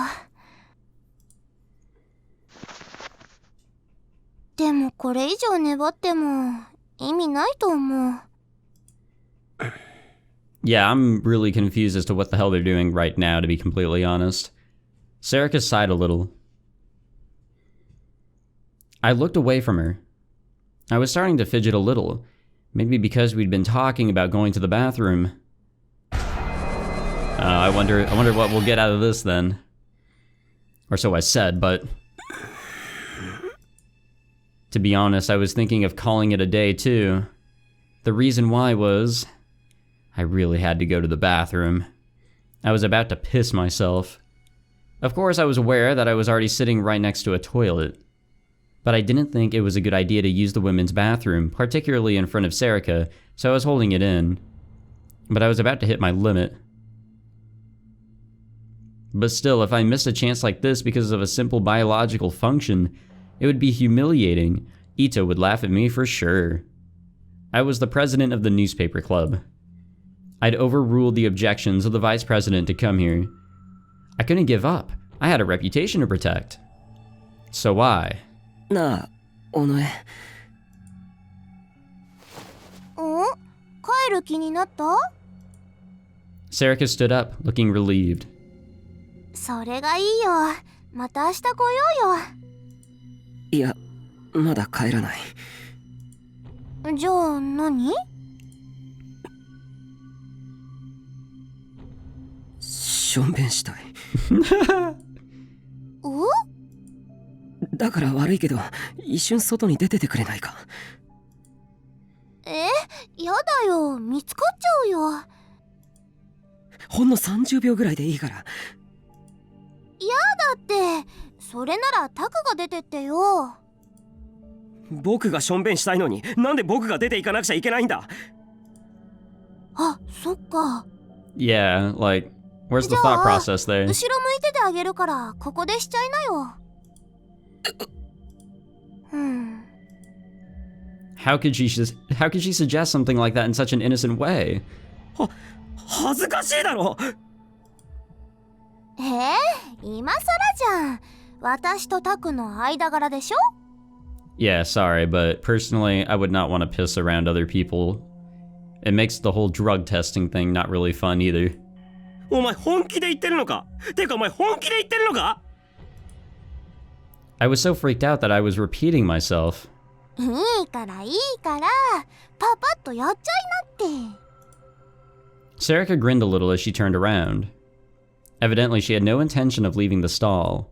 でもこれ以上粘っても意味ないと思う。Yeah, I'm really confused as to what the hell they're doing right now, to be completely honest. Serica sighed a little. I looked away from her. I was starting to fidget a little, maybe because we'd been talking about going to the bathroom. I wonder what we'll get out of this then. Or so I said, but to be honest, I was thinking of calling it a day too. The reason why was I really had to go to the bathroom. I was about to piss myself. Of course, I was aware that I was already sitting right next to a toilet. But I didn't think it was a good idea to use the women's bathroom, particularly in front of Serica, so I was holding it in. But I was about to hit my limit. But still, if I missed a chance like this because of a simple biological function, it would be humiliating. Ito would laugh at me for sure. I was the president of the newspaper club. I'd overruled the objections of the vice president to come here. I couldn't give up. I had a reputation to protect. So why? なあ、おのえ。お？帰る気になった？ Serica stood up, looking relieved. それがいいよ。また明日来ようよ。いや、まだ帰らない。じゃあ何？しょんべんしたい。お？だから悪いけど、一瞬外に出ててくれないか。やだよ。見つかっちゃうよ。ほんの30秒ぐらいでいいから。だってそれならタクが出てってよ。僕がしょんべんしたいのになんで僕が出ていかなくちゃいけないんだ。あ、そっか。 Yeah, like, where's the thought process there? 後ろ向いててあげるからここでしちゃいなよ。How could she suggest something like that in such an innocent way? 恥ずかしいだろ。今更じゃん。私とタクの間柄でしょ？ Yeah, sorry, but personally, I would not want to piss around other people. It makes the whole drug testing thing not really fun either. お前本気で言ってるのか？てかお前本気で言ってるのか？ I was so freaked out that I was repeating myself. いいからいいからパパッとやっちゃいなって。 Serica grinned a little as she turned around. Evidently, she had no intention of leaving the stall.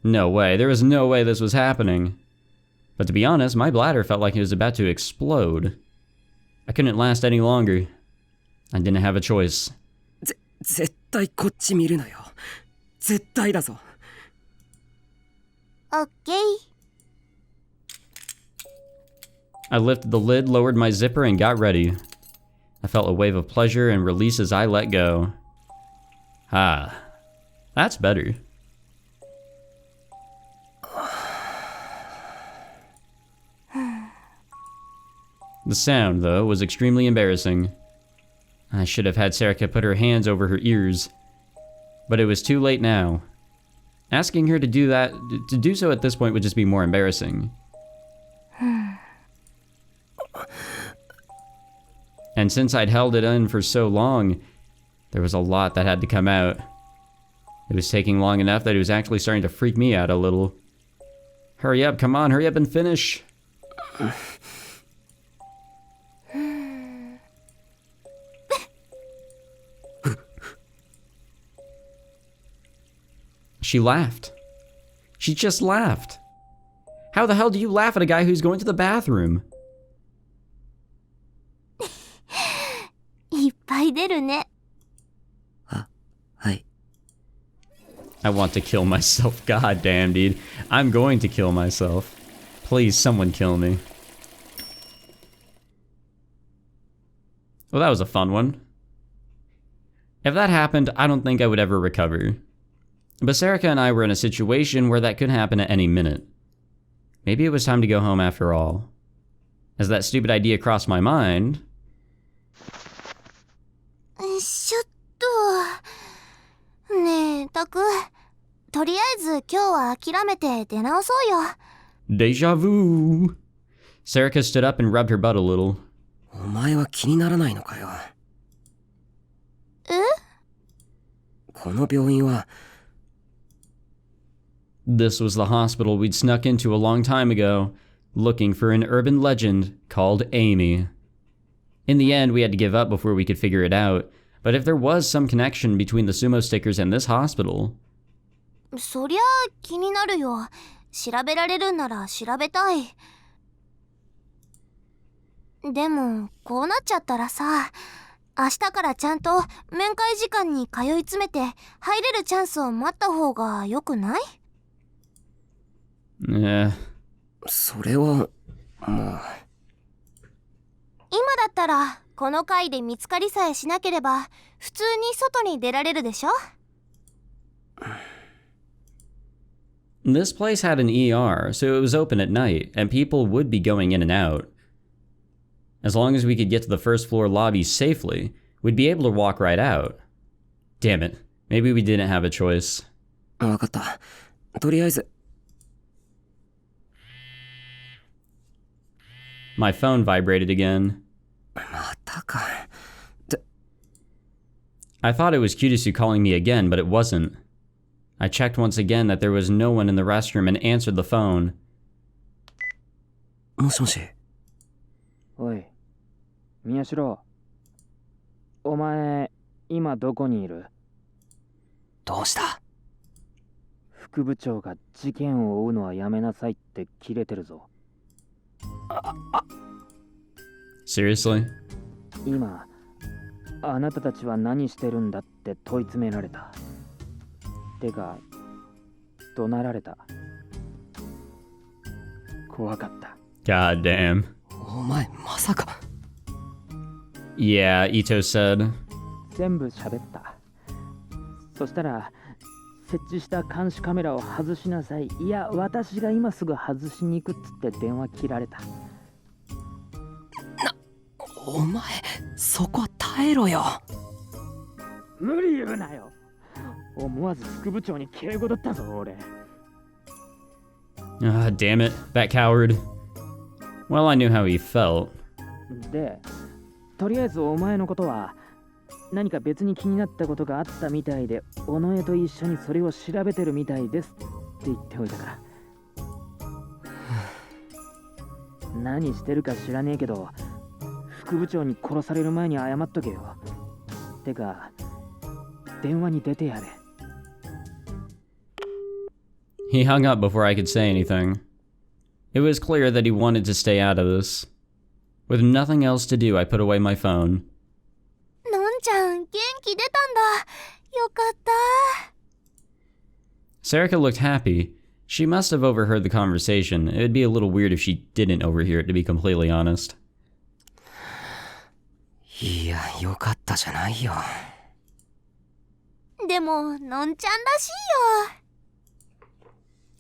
No way, there was no way this was happening. But to be honest, my bladder felt like it was about to explode. I couldn't last any longer. I didn't have a choice. 絶対こっち見るなよ。絶対だぞ。オッケー。 I lifted the lid, lowered my zipper, and got ready. I felt a wave of pleasure and release as I let go. Ah, that's better. The sound, though, was extremely embarrassing. I should have had Serica put her hands over her ears. But it was too late now. Asking her to do so at this point would just be more embarrassing. And since I'd held it in for so long, there was a lot that had to come out. It was taking long enough that it was actually starting to freak me out a little. Hurry up, come on, hurry up and finish. She laughed. She just laughed. How the hell do you laugh at a guy who's going to the bathroom? いっぱい出るね。はい。 I want to kill myself. God damn, dude. I'm going to kill myself. Please, someone kill me. Well, that was a fun one. If that happened, I don't think I would ever recover. But Serica and I were in a situation where that could happen at any minute. Maybe it was time to go home after all. As that stupid idea crossed my mind... ちょっとねえタク、とりあえず今日は諦めて出直そうよ。 Deja vu! Serica stood up and rubbed her butt a little. お前は気にならないのかよ。え？この病院は This was the hospital we'd snuck into a long time ago, looking for an urban legend called Amy. In the end, we had to give up before we could figure it out, but if there was some connection between the sumo stickers and this hospital... そりゃ気になるよ。調べられるなら調べたい。でもこうなっちゃったらさ、明日からちゃんと面会時間に通い詰めて入れるチャンスを待った方がよくない？それはもう今だったらこの回で見つかりさえしなければ普通に外に出られるでしょ？ This place had an ER, so it was open at night, and people would be going in and out. As long as we could get to the first floor lobby safely, we'd be able to walk right out. Damn it, maybe we didn't have a choice. わかった。とりあえず My phone vibrated again. またか。 I thought it was Kirisu calling me again, but it wasn't. I checked once again that there was no one in the restroom and answered the phone. もしもし。おい、宮代。お前、今どこにいる？どうした？副部長が事件を追うのはやめなさいって切れてるぞ。Seriously? 今、あなたたちは何してるんだって問い詰められた。てか、怒鳴られた。怖かった。God damn. お前まさか。 Yeah, Ito said. 全部喋った。そしたら、設置した監視カメラを外しなさい。いや、私が今すぐ外しに行くっつって電話切られた。お前そこは耐えろよ。無理言うなよ。思わず副部長に敬語だったぞ俺。Ah, damn it, that coward. Well, I knew how he felt. で、とりあえずお前のことは何か別に気になったことがあったみたいで、尾上と一緒にそれを調べてるみたいですって言っておいたから。何してるか知らねえけど、副部長に殺される前に謝っとけよ。てか、電話に出てやれ。He hung up before I could say anything. It was clear that he wanted to stay out of this. With nothing else to do, I put away my phone. のんちゃん元気出たんだ。よかった。 Serica looked happy. She must have overheard the conversation. It would be a little weird if she didn't overhear it, to be completely honest. いや、よかったじゃないよ。でものんちゃんらしいよ。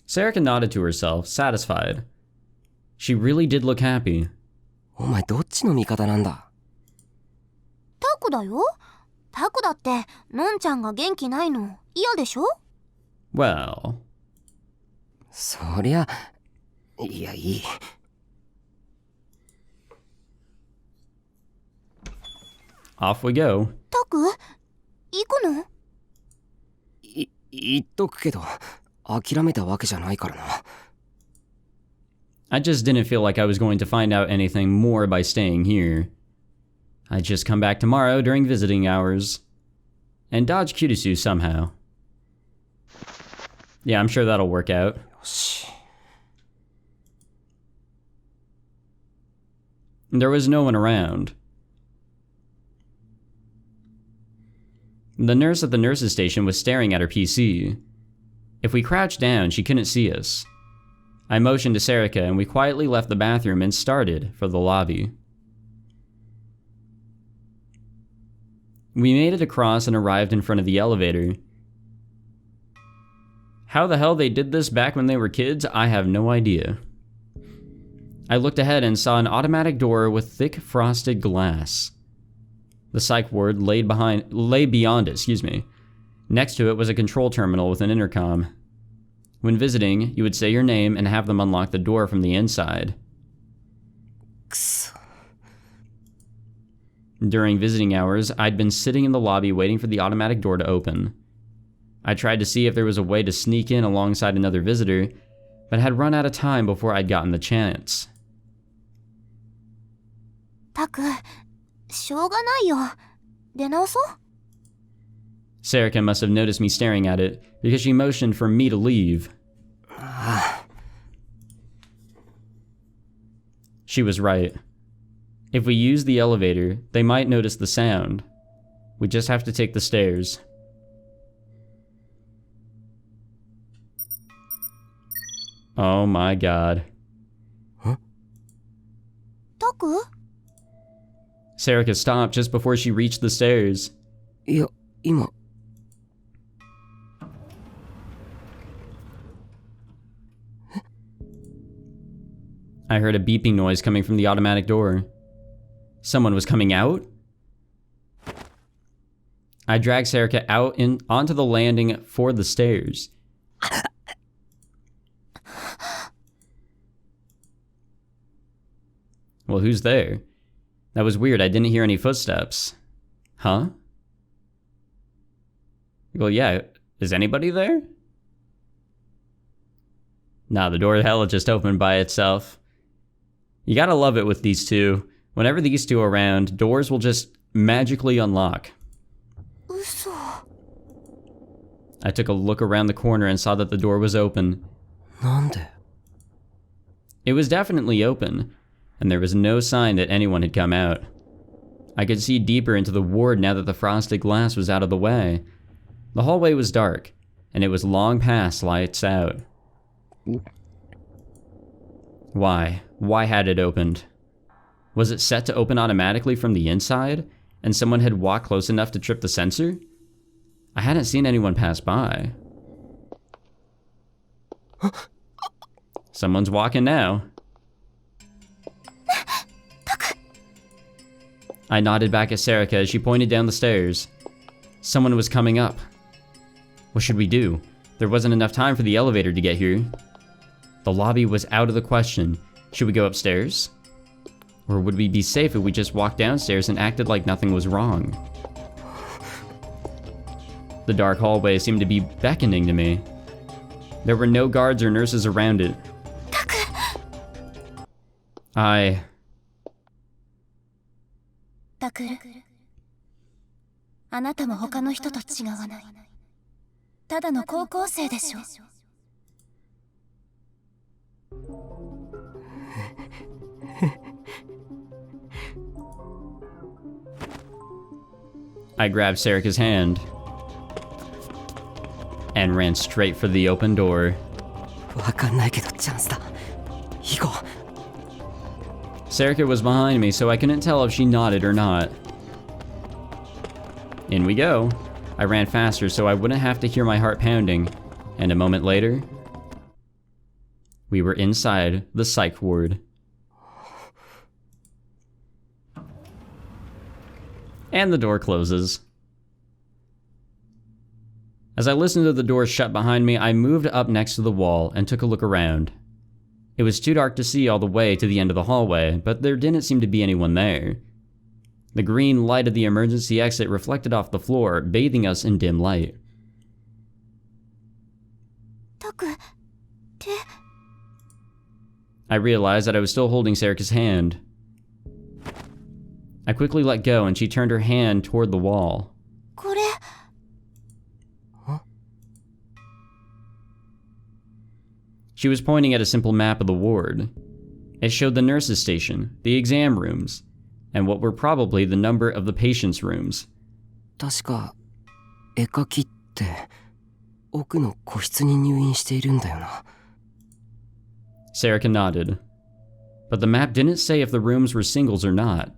Sarika nodded to herself, satisfied. She really did look happy. お前どっちの味方なんだ？タクだよ。タクだってのんちゃんが元気ないの嫌でしょ？ Well... そりゃ、いや、いい。Off we go. タク行くの？言っとくけど、諦めたわけじゃないからな。I just didn't feel like I was going to find out anything more by staying here. I'd just come back tomorrow during visiting hours. And dodge Kirisu somehow. Yeah, I'm sure that'll work out. よし。 There was no one around. The nurse at the nurse's station was staring at her PC. If we crouched down, she couldn't see us. I motioned to Sarika and we quietly left the bathroom and started for the lobby. We made it across and arrived in front of the elevator. How the hell they did this back when they were kids, I have no idea. I looked ahead and saw an automatic door with thick frosted glass. The psych ward lay beyond it, Next to it was a control terminal with an intercom. When visiting, you would say your name and have them unlock the door from the inside. くそ。 During visiting hours, I'd been sitting in the lobby waiting for the automatic door to open. I tried to see if there was a way to sneak in alongside another visitor, but had run out of time before I'd gotten the chance. タク、しょうがないよ。出直そう。 Sarika must have noticed me staring at it, because she motioned for me to leave. She was right. If we use the elevator, they might notice the sound. We just have to take the stairs. Oh my god. Huh? タク？ Sarika stopped just before she reached the stairs. いや、今。 I heard a beeping noise coming from the automatic door. Someone was coming out? I dragged Sarika out onto the landing for the stairs. Well, who's there? That was weird, I didn't hear any footsteps. Huh? Well, yeah, is anybody there? Nah, the door hella just opened by itself. You gotta love it with these two. Whenever these two are around, doors will just magically unlock. 嘘。 I took a look around the corner and saw that the door was open. なんで？ It was definitely open, and there was no sign that anyone had come out. I could see deeper into the ward now that the frosted glass was out of the way. The hallway was dark, and it was long past lights out. Why? Why had it opened? Was it set to open automatically from the inside, and someone had walked close enough to trip the sensor? I hadn't seen anyone pass by. Someone's walking now. I nodded back at Sarika as she pointed down the stairs. Someone was coming up. What should we do? There wasn't enough time for the elevator to get here. The lobby was out of the question. Should we go upstairs? Or would we be safe if we just walked downstairs and acted like nothing was wrong? The dark hallway seemed to be beckoning to me. There were no guards or nurses around it. I... タクル、あなたも他の人と違わない。ただの高校生でしょ。 I grabbed Sarika's hand and ran straight for the open door. わかんないけどチャンスだ。行こう。 Sarika was behind me, so I couldn't tell if she nodded or not. In we go. I ran faster so I wouldn't have to hear my heart pounding, and a moment later, we were inside the psych ward. And the door closes. As I listened to the door shut behind me, I moved up next to the wall and took a look around. It was too dark to see all the way to the end of the hallway, but there didn't seem to be anyone there. The green light of the emergency exit reflected off the floor, bathing us in dim light. I realized that I was still holding Serika's hand. I quickly let go and she turned her hand toward the wall. She was pointing at a simple map of the ward. It showed the nurse's station, the exam rooms, and what were probably the number of the patient's rooms. 確か絵描きって奥の個室に入院しているんだよな。 Serika nodded. But the map didn't say if the rooms were singles or not.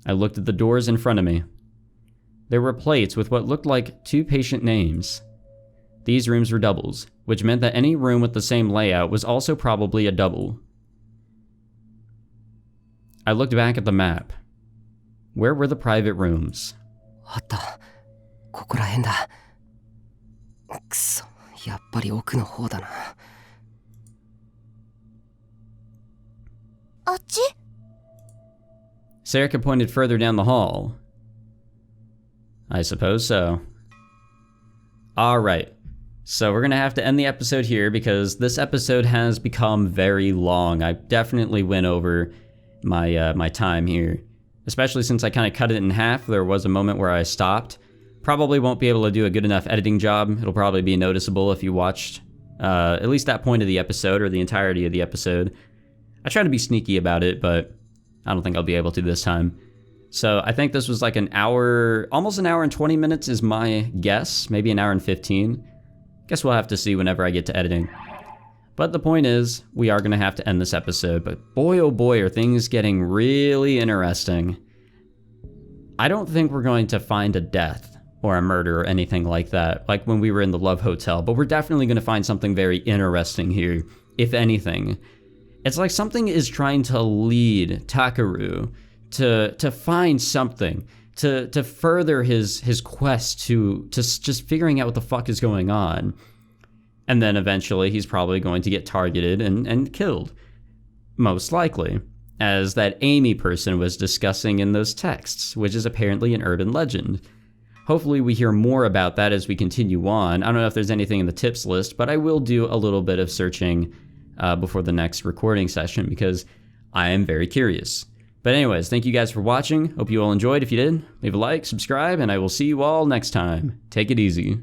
I looked at the doors in front of me. There were plates with what looked like 2 patient names. These rooms were doubles, which meant that any room with the same layout was also probably a double. I looked back at the map. Where were the private rooms? あった。ここら辺だ。くそ、やっぱり奥の方だな。あっち? Serika pointed further down the hall. I suppose so. Alright, so we're gonna have to end the episode here because this episode has become very long. I definitely went over my time here, especially since I kind of cut it in half. There was a moment where I stopped. Probably won't be able to do a good enough editing job. It'll probably be noticeable if you watched at least that point of the episode or the entirety of the episode. I try to be sneaky about it, but I don't think I'll be able to this time. So I think this was like an hour, almost an hour and 20 minutes is my guess, maybe an hour and 15. Guess we'll have to see whenever I get to editing. But the point is, we are gonna have to end this episode, but boy oh boy are things getting really interesting. I don't think we're going to find a death or a murder or anything like that, like when we were in the Love Hotel, but we're definitely gonna find something very interesting here, if anything. It's like something is trying to lead Takuru to find something, to further his quest to just figuring out what the fuck is going on. And then eventually he's probably going to get targeted and killed. Most likely. As that Amy person was discussing in those texts, which is apparently an urban legend. Hopefully we hear more about that as we continue on. I don't know if there's anything in the tips list, but I will do a little bit of searching before the next recording session because I am very curious. But anyways, thank you guys for watching. Hope you all enjoyed. If you did, leave a like, subscribe, and I will see you all next time. Take it easy.